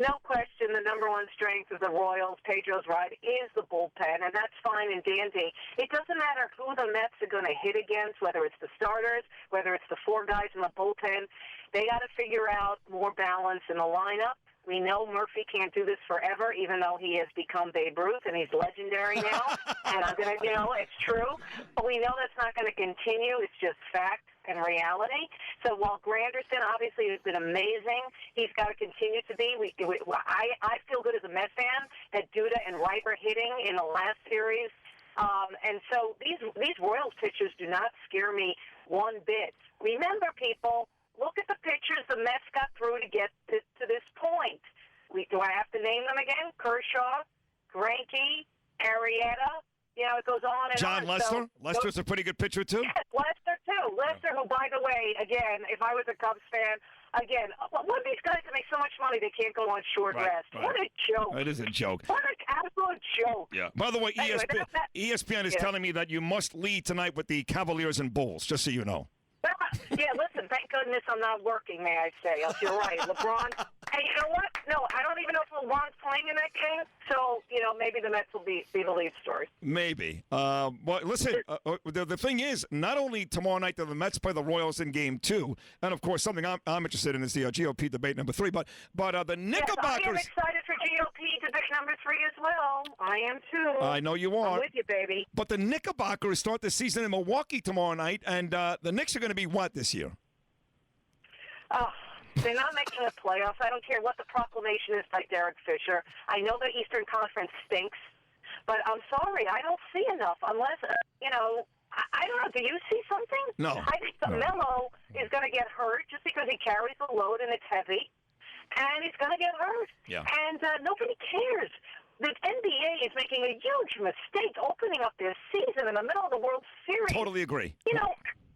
No question, the number one strength of the Royals, Pedro's right, is the bullpen, and that's fine and dandy. It doesn't matter who the Mets are going to hit against, whether it's the starters, whether it's the four guys in the bullpen. They got to figure out more balance in the lineup. We know Murphy can't do this forever, even though he has become Babe Ruth, and he's legendary now. And I'm going to, it's true. But we know that's not going to continue. It's just fact and reality. So while Granderson obviously has been amazing, he's got to continue to be. I feel good as a Mets fan that Duda and Wright are hitting in the last series. And so these Royals pitchers do not scare me one bit. Remember, people, look at the pitchers the Mets got through to get to this point. Do I have to name them again? Kershaw, Greinke, Arrieta. It goes on and John on. Lester? So, Lester's a pretty good pitcher, too? Yes, Lester, too. Lester, who, by the way, again, if I was a Cubs fan, one of these guys that make so much money they can't go on short rest. Right. What a joke. It is a joke. What an absolute joke. Yeah. By the way, Anyway, ESPN is telling me that you must lead tonight with the Cavaliers and Bulls, just so you know. Yeah, listen, thank goodness I'm not working, may I say. You're right. LeBron. Hey, you know what? No, I don't even know if LeBron's playing in that game. So, maybe the Mets will be the lead story. Maybe. Well, listen, the thing is, not only tomorrow night do the Mets play the Royals in Game 2, and, of course, something I'm interested in is the GOP debate number 3, but the Knickerbockers... Yes, I am excited for GOP debate number 3 as well. I am, too. I know you are. I'm with you, baby. But the Knickerbockers start the season in Milwaukee tomorrow night, and the Knicks are going to be what this year? They're not making the playoffs. I don't care what the proclamation is by Derek Fisher. I know the Eastern Conference stinks, but I'm sorry, I don't see enough unless, I don't know. Do you see something? No. I think Melo is going to get hurt just because he carries the load and it's heavy, and he's going to get hurt. Yeah. And nobody cares. The NBA is making a huge mistake opening up their season in the middle of the World Series. Totally agree.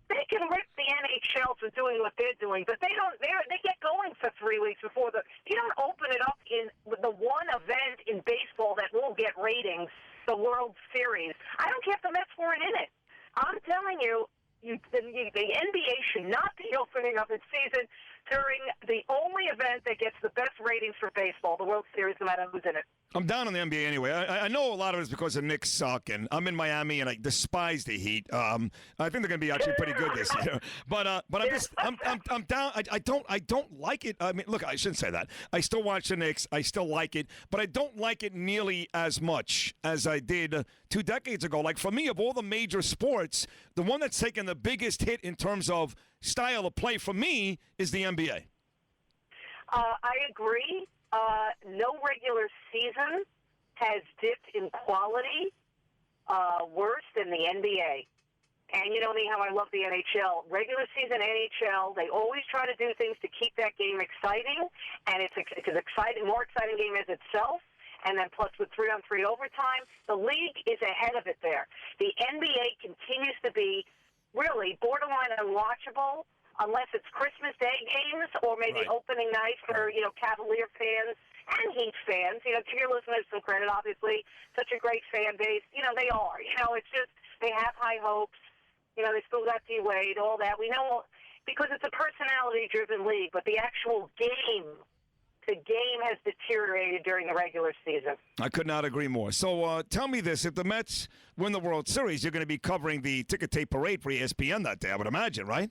They can rip the NHL for doing what they're doing, but they don't. They get going for 3 weeks before you don't open it up in the one event in baseball that will get ratings, the World Series. I don't care if the Mets weren't in it. I'm telling you, the NBA should not be opening up its season during the only event that gets the best ratings for baseball, the World Series, no matter who's in it. I'm down on the NBA anyway. I know a lot of it is because the Knicks suck, and I'm in Miami, and I despise the Heat. I think they're going to be actually pretty good this year. But I'm down. I don't like it. I mean, look, I shouldn't say that. I still watch the Knicks. I still like it, but I don't like it nearly as much as I did 2 decades ago. Like, for me, of all the major sports, the one that's taken the biggest hit in terms of style of play for me is the NBA. I agree. No regular season has dipped in quality worse than the NBA. And you know me, how I love the NHL. Regular season NHL, they always try to do things to keep that game exciting, and it's an exciting, more exciting game as itself. And then plus with 3-on-3 overtime, the league is ahead of it there. The NBA continues to be really borderline unwatchable unless it's Christmas Day games or maybe opening night for, Cavalier fans and Heat fans. Give your listeners some credit, obviously. Such a great fan base. They are. It's just they have high hopes. They still got D-Wade, all that. We know because it's a personality-driven league, but the actual game, the game has deteriorated during the regular season. I could not agree more. So tell me this. If the Mets win the World Series, you're going to be covering the ticker tape parade for ESPN that day, I would imagine, right?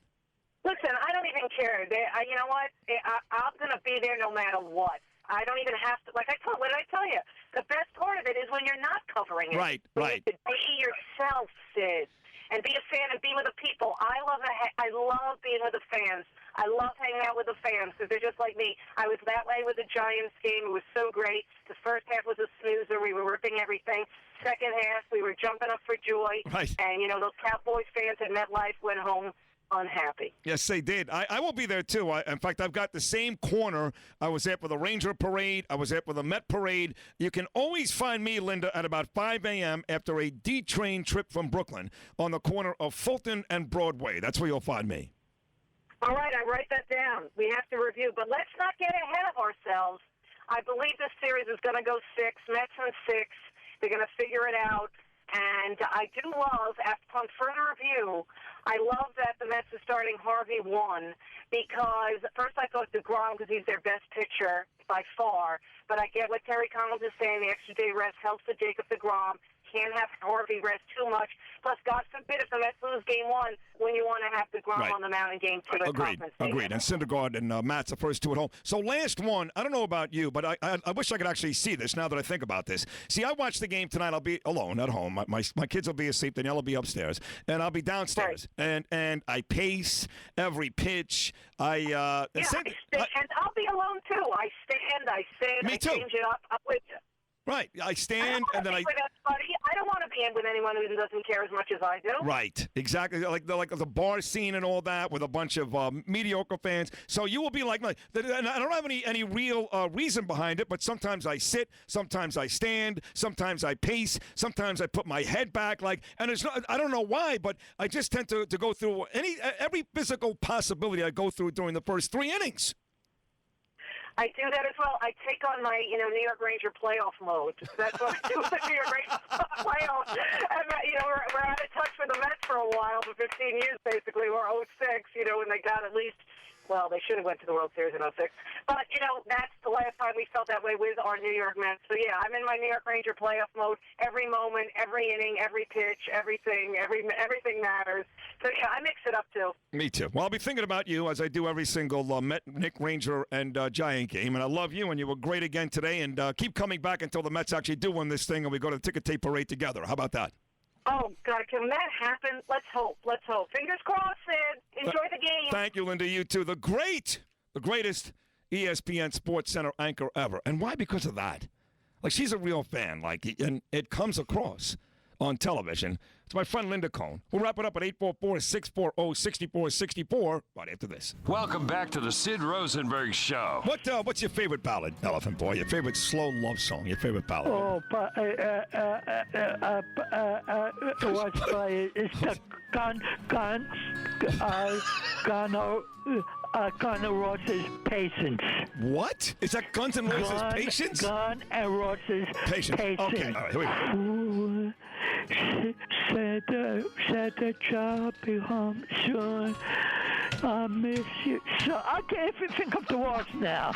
Listen, I don't even care. You know what? I'm going to be there no matter what. I don't even have to. What did I tell you? The best part of it is when you're not covering it. Right. You can be yourself, Sid, and be a fan and be with the people. I love being with the fans. I love hanging out with the fans because they're just like me. I was that way with the Giants game. It was so great. The first half was a snoozer. We were ripping everything. Second half, we were jumping up for joy. Right. And, those Cowboys fans at MetLife went home unhappy. Yes, they did. I will be there, too. In fact, I've got the same corner. I was there for the Ranger parade. I was there for the Met parade. You can always find me, Linda, at about 5 a.m. after a D-train trip from Brooklyn on the corner of Fulton and Broadway. That's where you'll find me. All right, I write that down. We have to review. But let's not get ahead of ourselves. I believe this series is going to go 6, Mets in 6. They're going to figure it out. And I do love, upon further review, I love that the Mets are starting Harvey 1 because first I thought DeGrom because he's their best pitcher by far, but I get what Terry Collins is saying. The extra day rest helps for Jacob DeGrom. Can't have Harvey rest too much. Plus, God forbid if the Mets lose Game 1 when you want to have DeGrom on the mound in Game 2. Agreed. And Syndergaard and Matt's the first two at home. So last one, I don't know about you, but I wish I could actually see this now that I think about this. See, I watched the game tonight. I'll be alone at home. My kids will be asleep. Danielle will be upstairs. And I'll be downstairs. Right. And I pace every pitch. And I'll be alone, too. I stand, Me I too. change it up. I'm with you. Right. I stand and then I don't want to be in with anyone who doesn't care as much as I do. Right. Exactly. Like the bar scene and all that with a bunch of mediocre fans. So you will be like, and I don't have any real reason behind it, but sometimes I sit, sometimes I stand, sometimes I pace, sometimes I put my head back. And it's not, I don't know why, but I just tend to go through every physical possibility I go through during the first 3 innings. I do that as well. I take on my, New York Ranger playoff mode. That's what I do with the New York Ranger playoff. And, we're out of touch with the Mets for a while, for 15 years, basically. We're 06, when they got at least, well, they should have went to the World Series in 06. But, that's the last time we felt that way with our New York Mets. So, yeah, I'm in my New York Ranger playoff mode. Every moment, every inning, every pitch, everything matters. So, yeah, I mix it up, too. Me too. Well, I'll be thinking about you as I do every single Met, Nick, Ranger, and Giant game. And I love you, and you were great again today. And keep coming back until the Mets actually do win this thing and we go to the ticket tape parade together. How about that? Oh, God, can that happen? Let's hope. Fingers crossed, Sid. Enjoy the game. Thank you, Linda. You too. The greatest ESPN Sports Center anchor ever. And why? Because of that. She's a real fan. And it comes across on television. It's my friend Linda Cohn. We'll wrap it up at 844-640-6464 right after this. Welcome back to the Sid Rosenberg Show. What's your favorite ballad, Elephant Boy? Your favorite slow love song? Your favorite ballad? What's by it's the Guns N' Roses Patience. What? Is that Guns N' Roses Patience? Guns N' Roses Patience. Okay, all right, here we go. Said the job be home soon. I miss you. So I can't even think of the words now.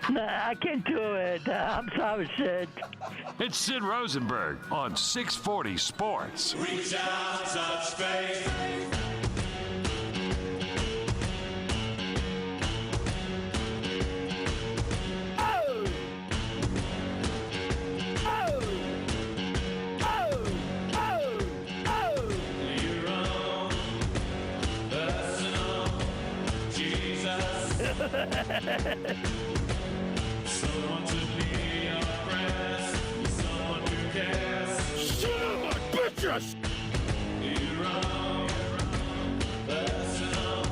Nah, I can't do it. I'm sorry, Sid. It's Sid Rosenberg on 640 Sports. Reach out, touch faith. Someone to be your friend, someone who cares. Son of a bitches! You're wrong, personal,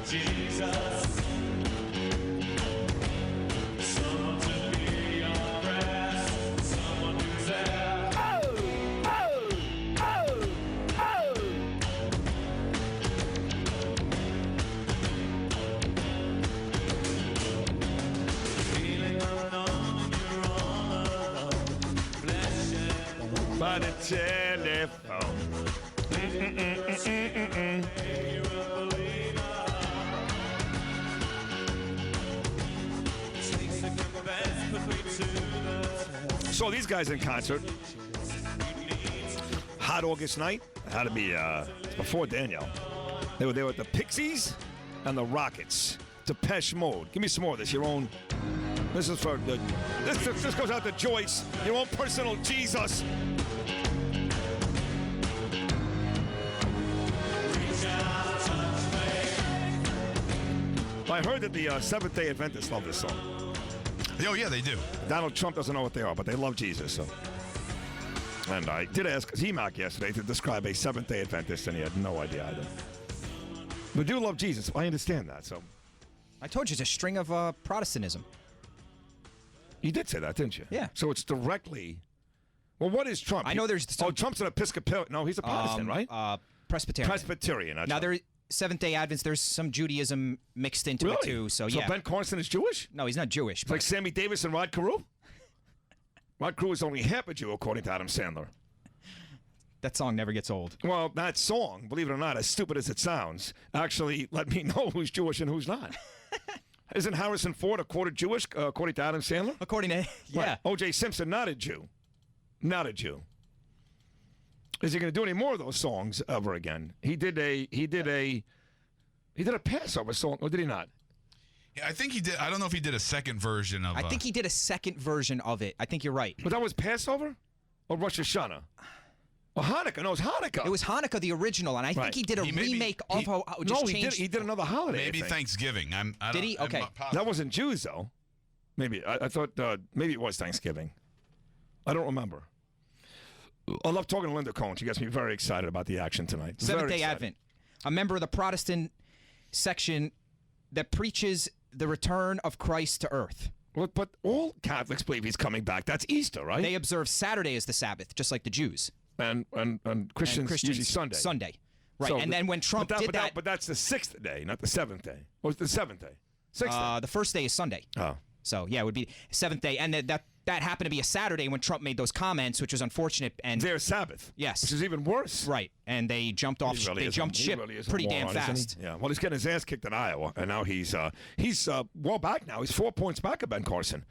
Jesus. Someone to be your friend, someone who's there. By the telephone. So these guys in concert. Hot August night. It had to be before Danielle. They were there with the Pixies and the Rockets. Depeche Mode. Give me some more of this. Your own. This is for the. This goes out to Joyce. Your own personal Jesus. I heard that the Seventh-day Adventists love this song. Oh, yeah, they do. Donald Trump doesn't know what they are, but they love Jesus. So. And I did ask Z-Mac yesterday to describe a Seventh-day Adventist, and he had no idea either. But do love Jesus. I understand that. So. I told you it's a string of Protestantism. You did say that, didn't you? Yeah. So it's directly. Well, what is Trump? I know there's. Trump's an Episcopalian. No, he's a Protestant, right? Presbyterian. Presbyterian. Now there. Seventh-day Adventists, there's some Judaism mixed into it too. So yeah. So Ben Carson is Jewish? No, he's not Jewish. It's like Sammy Davis and Rod Carew? Rod Carew is only half a Jew, according to Adam Sandler. That song never gets old. Well, that song, believe it or not, as stupid as it sounds, actually let me know who's Jewish and who's not. Isn't Harrison Ford a quarter Jewish, according to Adam Sandler? According to, yeah. Right. O.J. Simpson, not a Jew. Not a Jew. Is he going to do any more of those songs ever again? He did a Passover song, or did he not? Yeah, I think he did. I don't know if he did a second version of. I think he did a second version of it. I think you're right. But that was Passover or Rosh Hashanah? Or Hanukkah? No, it was Hanukkah. It was Hanukkah, the original, and I think he did a remake of how just changed. He did another holiday. Maybe Thanksgiving. Did he? Okay. That wasn't Jews, though. Maybe. I thought maybe it was Thanksgiving. I don't remember. I love talking to Linda Cohn. She gets me very excited about the action tonight. Seventh-day Advent. A member of the Protestant section that preaches the return of Christ to earth. Well, but all Catholics believe he's coming back. That's Easter, right? They observe Saturday as the Sabbath, just like the Jews. And Christians usually Sunday. Sunday. Right. So and then when Trump did that. But that's the 6th day, not the 7th day. Or it's the 7th day? 6th day. The first day is Sunday. Oh. So, yeah, it would be 7th day. And that happened to be a Saturday when Trump made those comments, which was unfortunate. And their Sabbath. Yes. Which is even worse. Right. And they jumped off. They jumped ship pretty damn fast. Yeah. Well, he's getting his ass kicked in Iowa, and now he's well back now. He's 4 points back of Ben Carson.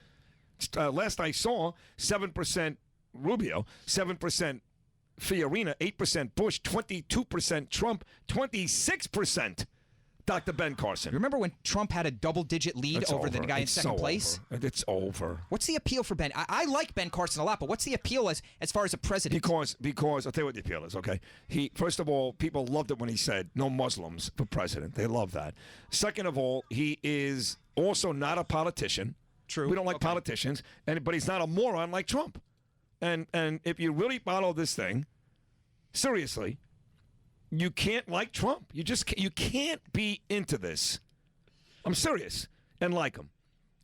Last I saw, 7% Rubio, 7% Fiorina, 8% Bush, 22% Trump, 26% Dr. Ben Carson. Remember when Trump had a double-digit lead over the guy in second place? It's over. What's the appeal for Ben? I like Ben Carson a lot, but what's the appeal as far as a president? Because I'll tell you what the appeal is, okay? First of all, people loved it when he said no Muslims for president. They love that. Second of all, he is also not a politician. True. We don't like politicians, but he's not a moron like Trump. And if you really follow this thing, seriously, you can't like Trump. You can't be into this. I'm serious and like him.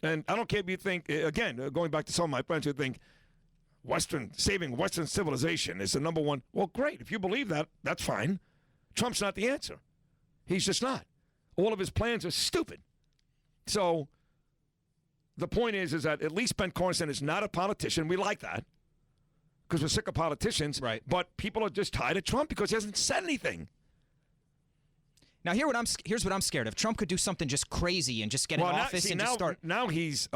And I don't care if you think, again, going back to some of my friends who think saving Western civilization is the number one. Well, great. If you believe that, that's fine. Trump's not the answer. He's just not. All of his plans are stupid. So the point is that at least Ben Carson is not a politician. We like that because we're sick of politicians. Right. But people are just tired of Trump because he hasn't said anything. Now, here's what I'm scared of. Trump could do something just crazy and just get in office and just start. Now he's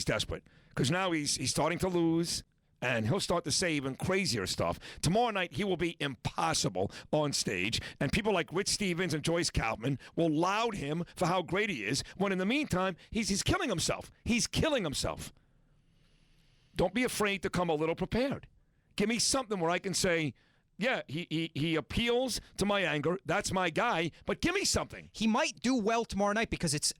desperate because now he's starting to lose. And he'll start to say even crazier stuff. Tomorrow night, he will be impossible on stage. And people like Rich Stevens and Joyce Kaufman will laud him for how great he is, when in the meantime, he's killing himself. He's killing himself. Don't be afraid to come a little prepared. Give me something where I can say, yeah, he appeals to my anger. That's my guy. But give me something. He might do well tomorrow night because it's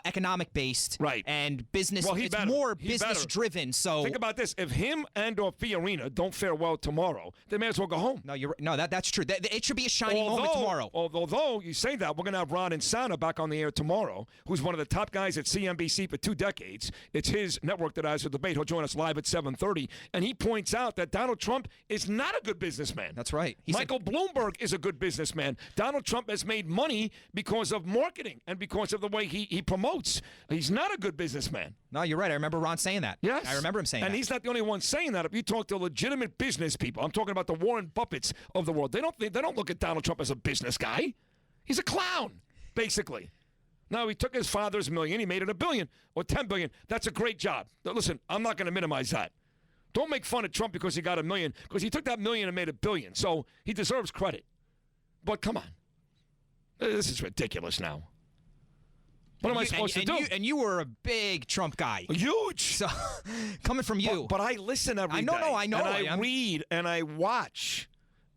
economic based, right? And business. Well, it's more business driven. So think about this: if him and/or Fiorina don't fare well tomorrow, they may as well go home. No, that's true. It should be a shining moment tomorrow. Although you say that, we're going to have Ron Insana back on the air tomorrow, who's one of the top guys at CNBC for 2 decades. It's his network that has a debate. He'll join us live at 7:30, and he points out that Donald Trump is not a good businessman. That's right. Michael Bloomberg is a good businessman. Donald Trump has made money because of marketing and because of the way he promotes. He's not a good businessman. No, you're right. I remember Ron saying that. Yes. I remember him saying that. And he's not the only one saying that. If you talk to legitimate business people, I'm talking about the Warren Buffetts of the world, they don't look at Donald Trump as a business guy. He's a clown, basically. Now, he took his father's $1 million, he made it $1 billion or $10 billion. That's a great job. Now, listen, I'm not going to minimize that. Don't make fun of Trump because he got $1 million, because he took that $1 million and made $1 billion. So he deserves credit. But come on. This is ridiculous now. What am I supposed to do? And you were a big Trump guy. Huge. So, coming from you. But I listen every day. I know. And I read and I watch.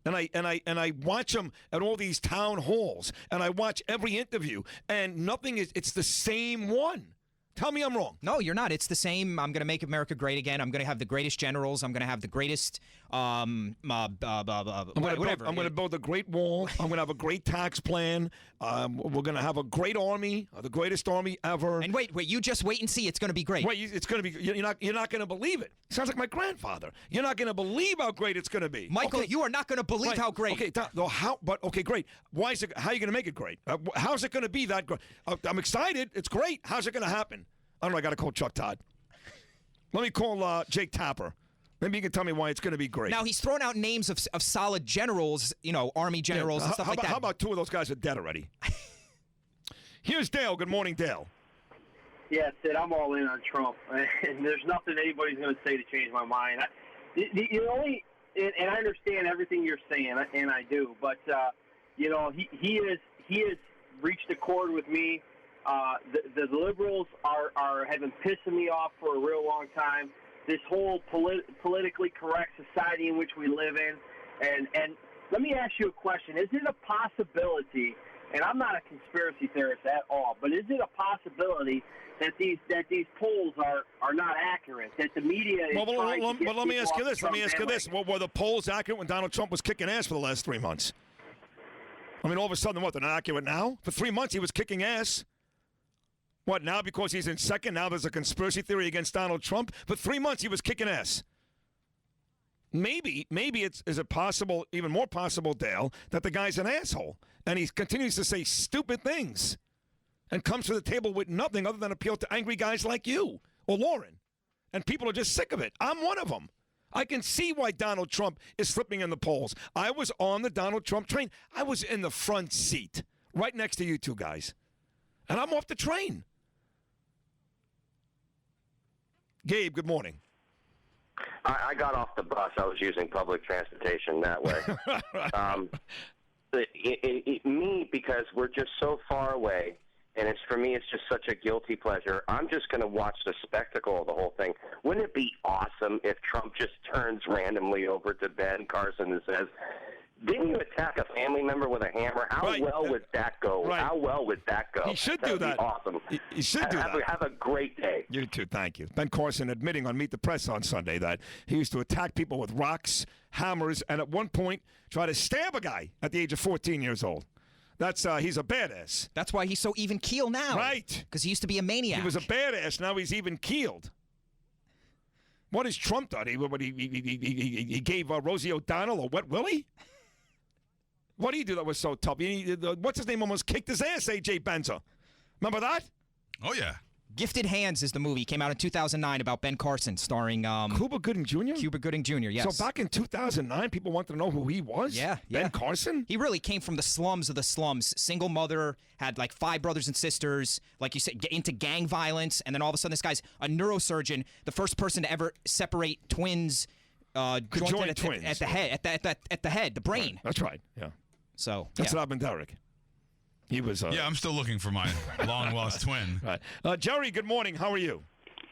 And I watch them at all these town halls. And I watch every interview. And nothing is, it's the same one. Tell me I'm wrong. No, you're not. It's the same. I'm going to make America great again. I'm going to have the greatest generals. I'm going to have the greatest whatever. I'm going to build a great wall. I'm going to have a great tax plan. We're going to have a great army, the greatest army ever. And wait, you just wait and see. It's going to be great. Wait, it's going to be. You're not going to believe it. Sounds like my grandfather. You're not going to believe how great it's going to be. Michael, okay. You are not going to believe how great. Okay, okay, great. Why is it? How are you going to make it great? How's it going to be that great? I'm excited. It's great. How's it going to happen? I don't know. I got to call Chuck Todd. Let me call Jake Tapper. Maybe you can tell me why it's going to be great. Now, he's thrown out names of solid generals, Army generals and stuff like that. How about 2 of those guys are dead already? Here's Dale. Good morning, Dale. Yeah, Sid, I'm all in on Trump, and there's nothing anybody's going to say to change my mind. And I understand everything you're saying, and I do, but he has reached a chord with me. The liberals have been pissing me off for a real long time. This whole politically correct society in which we live in, and let me ask you a question: is it a possibility? And I'm not a conspiracy theorist at all, but is it a possibility that these polls are not accurate? That the media is trying to get let me ask you people this. off Let me ask you this. Were the polls accurate when Donald Trump was kicking ass for the last 3 months? I mean, all of a sudden, what, they're not accurate now? For 3 months, he was kicking ass. What, now because he's in second, now there's a conspiracy theory against Donald Trump? For 3 months, he was kicking ass. Maybe is it possible, even more possible, Dale, that the guy's an asshole, and he continues to say stupid things and comes to the table with nothing other than appeal to angry guys like you or Lauren. And people are just sick of it. I'm one of them. I can see why Donald Trump is slipping in the polls. I was on the Donald Trump train. I was in the front seat, right next to you two guys. And I'm off the train. Gabe, good morning. I got off the bus. I was using public transportation that way. Me, because we're just so far away, and for me, it's just such a guilty pleasure. I'm just going to watch the spectacle of the whole thing. Wouldn't it be awesome if Trump just turns randomly over to Ben Carson and says, "Didn't you attack a family member with a hammer? How well would that go? Right. How well would that go?" He should do that. Be awesome. He should do that. Have a great day. You too, thank you. Ben Carson admitting on Meet the Press on Sunday that he used to attack people with rocks, hammers, and at one point try to stab a guy at the age of 14 years old. That's he's a badass. That's why he's so even keel now. Right. Because he used to be a maniac. He was a badass. Now he's even keeled. What has Trump done? He gave Rosie O'Donnell a wet willy? What did he do that was so tough? What's his name almost kicked his ass, A.J. Benza. Remember that? Oh, yeah. Gifted Hands is the movie. Came out in 2009 about Ben Carson, starring Cuba Gooding Jr.? Cuba Gooding Jr., yes. So back in 2009, people wanted to know who he was? Yeah. Ben Carson? He really came from the slums of the slums. Single mother, had like 5 brothers and sisters, like you said, get into gang violence, and then all of a sudden this guy's a neurosurgeon, the first person to ever separate twins, Conjoined twins. at the head, the brain. Right. That's right, yeah. So, that's Robin Derrick. He was. Yeah, I'm still looking for my long-lost twin. Right. Jerry, good morning. How are you?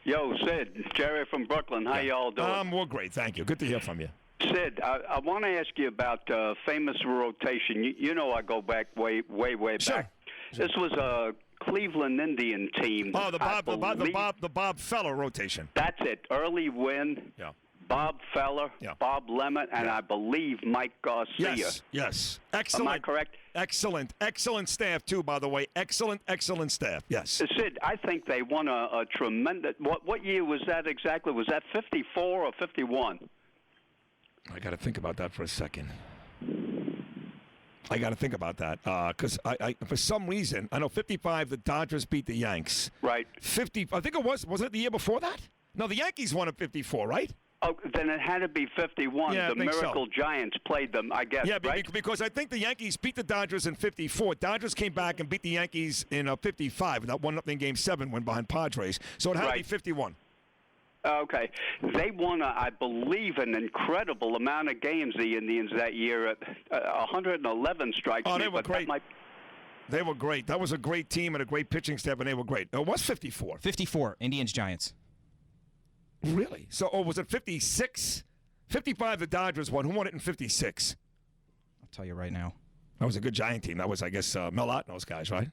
Yo, Sid, it's Jerry from Brooklyn. How y'all doing? We're great, thank you. Good to hear from you. Sid, I want to ask you about famous rotation. You know I go back way back. This was a Cleveland Indian team. Oh, the Bob Feller rotation. That's it. Early Win. Yeah. Bob Feller, Bob Lemon, and I believe Mike Garcia. Yes. Excellent. Am I correct? Excellent staff, too, by the way. Excellent staff, yes. Sid, I think they won a tremendous... What year was that exactly? Was that 54 or 51? I got to think about that for a second. I got to think about that because I for some reason, I know 55, the Dodgers beat the Yanks. Right. 50, I think it was it the year before that? No, the Yankees won at 54, right? Oh, then it had to be 51. Yeah, the Miracle Giants played them, I guess, yeah, right? because I think the Yankees beat the Dodgers in 54. Dodgers came back and beat the Yankees in 55. That 1-0 Game 7 went behind Padres. So it had to be 51. Okay. They won, I believe, an incredible amount of games, the Indians, that year. 111 strikes. Oh, they were great. They were great. That was a great team and a great pitching staff, and they were great. It was 54. 54, Indians-Giants. Really? So, was it 56? 55, the Dodgers won. Who won it in 56? I'll tell you right now. That was a good Giant team. That was, I guess, Mel Ott and those guys, right?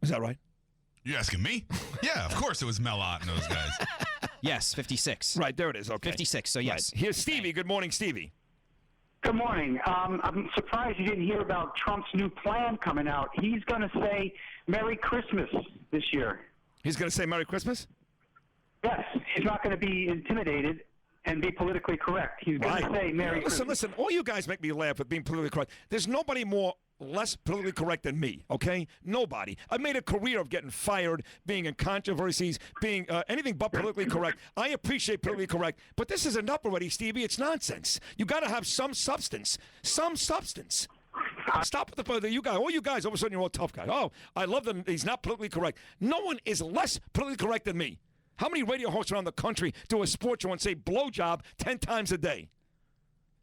Is that right? You asking me? Yeah, of course it was Mel Ott and those guys. Yes, 56. Right, there it is. Okay. 56, so yes. Right. Here's Stevie. Good morning, Stevie. Good morning. I'm surprised you didn't hear about Trump's new plan coming out. He's going to say Merry Christmas this year. He's going to say Merry Christmas? Yes. He's not going to be intimidated and be politically correct. He's going to say Merry Christmas. Listen, all you guys make me laugh with being politically correct. There's nobody more less politically correct than me, okay? Nobody. I've made a career of getting fired, being in controversies, being anything but politically correct. I appreciate politically correct, but this is enough already, Stevie. It's nonsense. You got to have some substance. Some substance. Stop with the you guys. All you guys, all of a sudden you're all tough guys. Oh, I love that he's not politically correct. No one is less politically correct than me. How many radio hosts around the country do a sports show and say blowjob 10 times a day?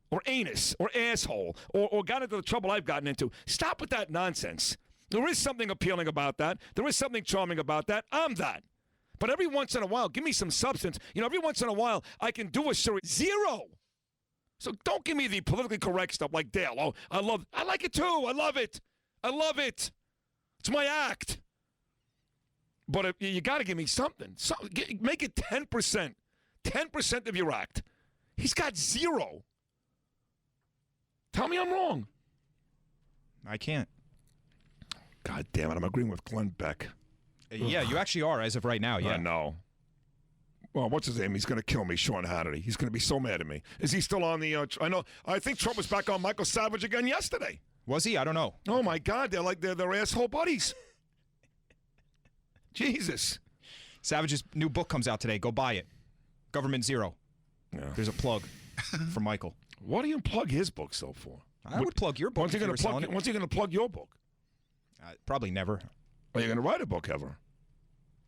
Or anus, or asshole, or got into the trouble I've gotten into. Stop with that nonsense. There is something appealing about that. There is something charming about that. I'm that. But every once in a while, give me some substance. You know, every once in a while, I can do a series. Zero. So don't give me the politically correct stuff like Dale. Oh, I like it too. I love it. I love it. It's my act. But you got to give me something. Make it 10%. 10% of your act. He's got zero. Tell me I'm wrong. I can't. God damn it, I'm agreeing with Glenn Beck. Yeah, you actually are as of right now, yeah. I know. Well, what's his name? He's going to kill me, Sean Hannity. He's going to be so mad at me. Is he still on the I think Trump was back on Michael Savage again yesterday. Was he? I don't know. Oh, my God. They're like they're asshole buddies. Jesus. Savage's new book comes out today. Go buy it. Government Zero. Yeah. There's a plug for Michael. What do you plug his book so for? I would plug your book. When's he going to plug your book? Probably never. Are you going to write a book ever?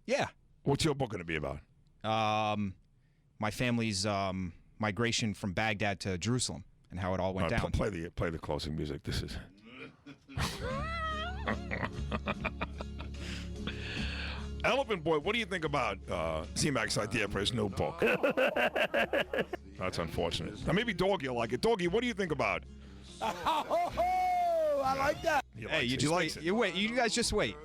Yeah. What's your book going to be about? My family's migration from Baghdad to Jerusalem and how it all went down. Play the closing music. This is. Elephant Boy, what do you think about Z-Mac's idea for his new book? That's unfortunate. Now, maybe Doggy will like it. Doggy, what do you think about? I like that. Hey, you guys just wait.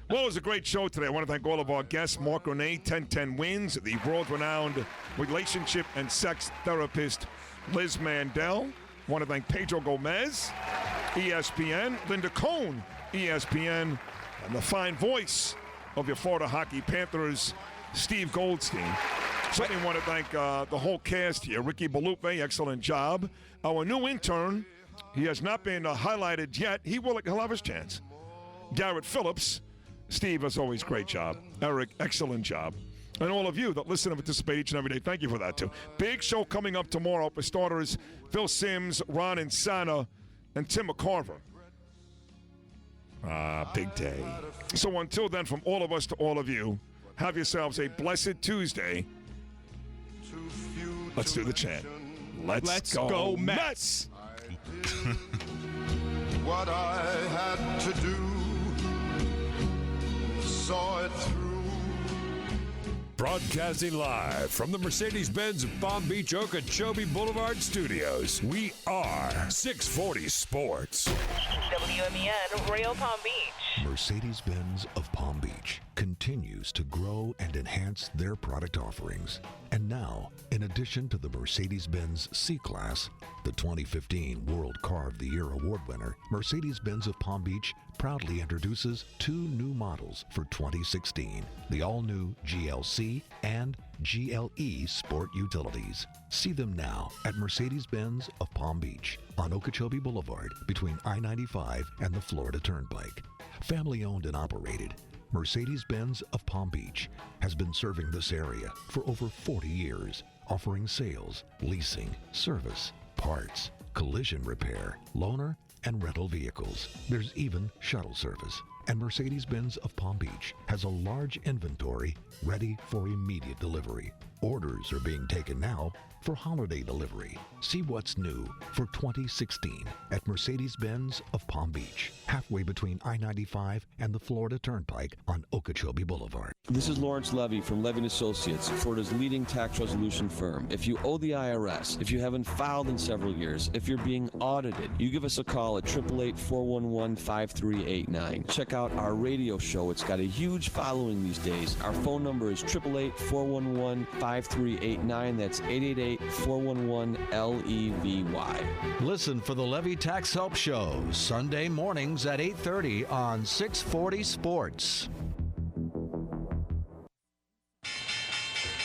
Well, it was a great show today. I want to thank all of our guests. Mark Renee, 1010 Wins, the world-renowned relationship and sex therapist Liz Mandel. I want to thank Pedro Gomez, ESPN, Linda Cohn, ESPN, and the fine voice of your Florida Hockey Panthers, Steve Goldstein. Certainly want to thank the whole cast here. Ricky Belupe, excellent job. Our new intern, he has not been highlighted yet. He'll have his chance. Garrett Phillips. Steve, as always, great job. Eric, excellent job. And all of you that listen and participate each and every day, thank you for that, too. Big show coming up tomorrow for starters. Phil Simms, Ron Insana, and Tim McCarver. Big day. So until then, from all of us to all of you, have yourselves a blessed Tuesday. Let's do the chant. Let's go Mets! What I had to do, saw it through. Broadcasting live from the Mercedes-Benz of Palm Beach Okeechobee Boulevard Studios, we are 640 Sports. WMEN, Royal Palm Beach. Mercedes-Benz of Palm Beach continues to grow and enhance their product offerings. And now, in addition to the Mercedes-Benz C-Class, the 2015 World Car of the Year award winner, Mercedes-Benz of Palm Beach proudly introduces two new models for 2016, the all-new GLC and GLE Sport Utilities. See them now at Mercedes-Benz of Palm Beach on Okeechobee Boulevard between I-95 and the Florida Turnpike. Family-owned and operated, Mercedes-Benz of Palm Beach has been serving this area for over 40 years, offering sales, leasing, service, parts, collision repair, loaner, and rental vehicles. There's even shuttle service. And Mercedes-Benz of Palm Beach has a large inventory ready for immediate delivery. Orders are being taken now for holiday delivery. See what's new for 2016 at Mercedes-Benz of Palm Beach, halfway between I-95 and the Florida Turnpike on Okeechobee Boulevard. This is Lawrence Levy from Levy & Associates, Florida's leading tax resolution firm. If you owe the IRS, if you haven't filed in several years, if you're being audited, you give us a call at 888-411-5389. Check out our radio show. It's got a huge following these days. Our phone number is 888-411-5389. That's 888-411-LEVY. Listen for the Levy Tax Help Show, Sunday mornings at 8:30 on 640 Sports.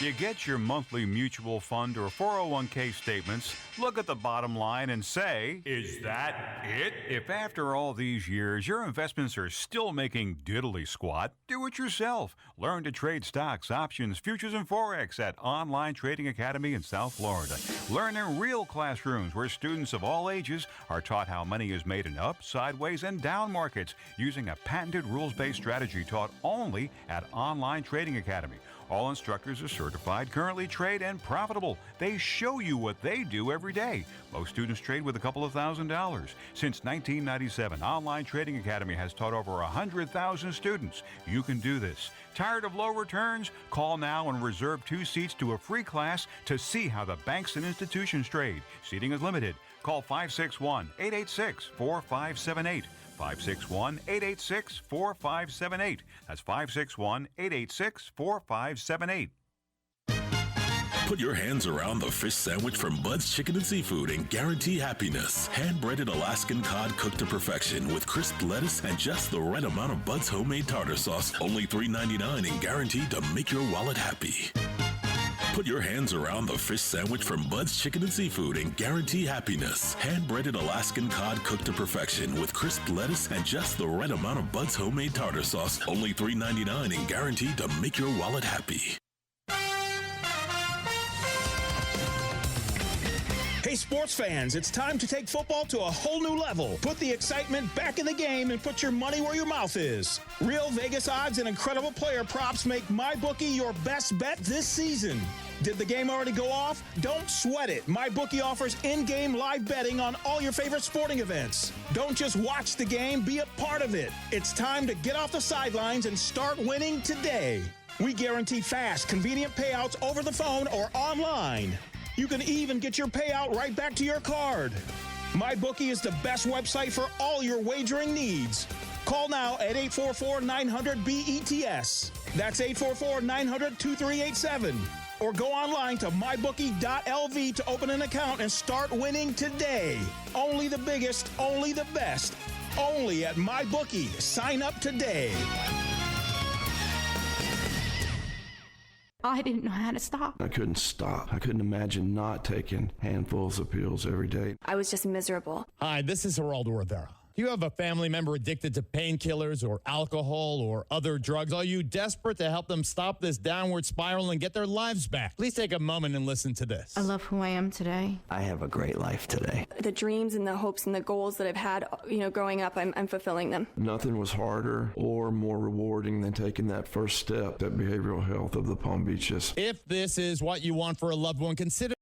You get your monthly mutual fund or 401k statements, look at the bottom line and say, is that it? If after all these years your investments are still making diddly squat, do it yourself. Learn to trade stocks, options, futures, and Forex at Online Trading Academy in South Florida. Learn in real classrooms where students of all ages are taught how money is made in up, sideways, and down markets using a patented rules-based strategy taught only at Online Trading Academy. All instructors are certified, currently trade, and profitable. They show you what they do every day. Most students trade with a couple of $1,000. Since 1997, Online Trading Academy has taught over 100,000 students. You can do this. Tired of low returns? Call now and reserve 2 seats to a free class to see how the banks and institutions trade. Seating is limited. Call 561-886-4578. 561-886-4578. That's 561-886-4578. Put your hands around the fish sandwich from Bud's Chicken and Seafood and guarantee happiness. Hand-breaded Alaskan cod cooked to perfection with crisp lettuce and just the right amount of Bud's homemade tartar sauce. Only $3.99 and guaranteed to make your wallet happy. Put your hands around the fish sandwich from Bud's Chicken and Seafood and guarantee happiness. Hand-breaded Alaskan cod cooked to perfection with crisp lettuce and just the right amount of Bud's homemade tartar sauce. Only $3.99 and guaranteed to make your wallet happy. Hey, sports fans, it's time to take football to a whole new level. Put the excitement back in the game and put your money where your mouth is. Real Vegas odds and incredible player props make MyBookie your best bet this season. Did the game already go off? Don't sweat it. MyBookie offers in-game live betting on all your favorite sporting events. Don't just watch the game, be a part of it. It's time to get off the sidelines and start winning today. We guarantee fast, convenient payouts over the phone or online. You can even get your payout right back to your card. MyBookie is the best website for all your wagering needs. Call now at 844-900-BETS. That's 844-900-2387. Or go online to mybookie.lv to open an account and start winning today. Only the biggest, only the best. Only at MyBookie. Sign up today. I didn't know how to stop. I couldn't stop. I couldn't imagine not taking handfuls of pills every day. I was just miserable. Hi, this is Geraldo Rivera. Do you have a family member addicted to painkillers or alcohol or other drugs? Are you desperate to help them stop this downward spiral and get their lives back? Please take a moment and listen to this. I love who I am today. I have a great life today. The dreams and the hopes and the goals that I've had, growing up, I'm fulfilling them. Nothing was harder or more rewarding than taking that first step at behavioral health of the Palm Beaches. If this is what you want for a loved one, consider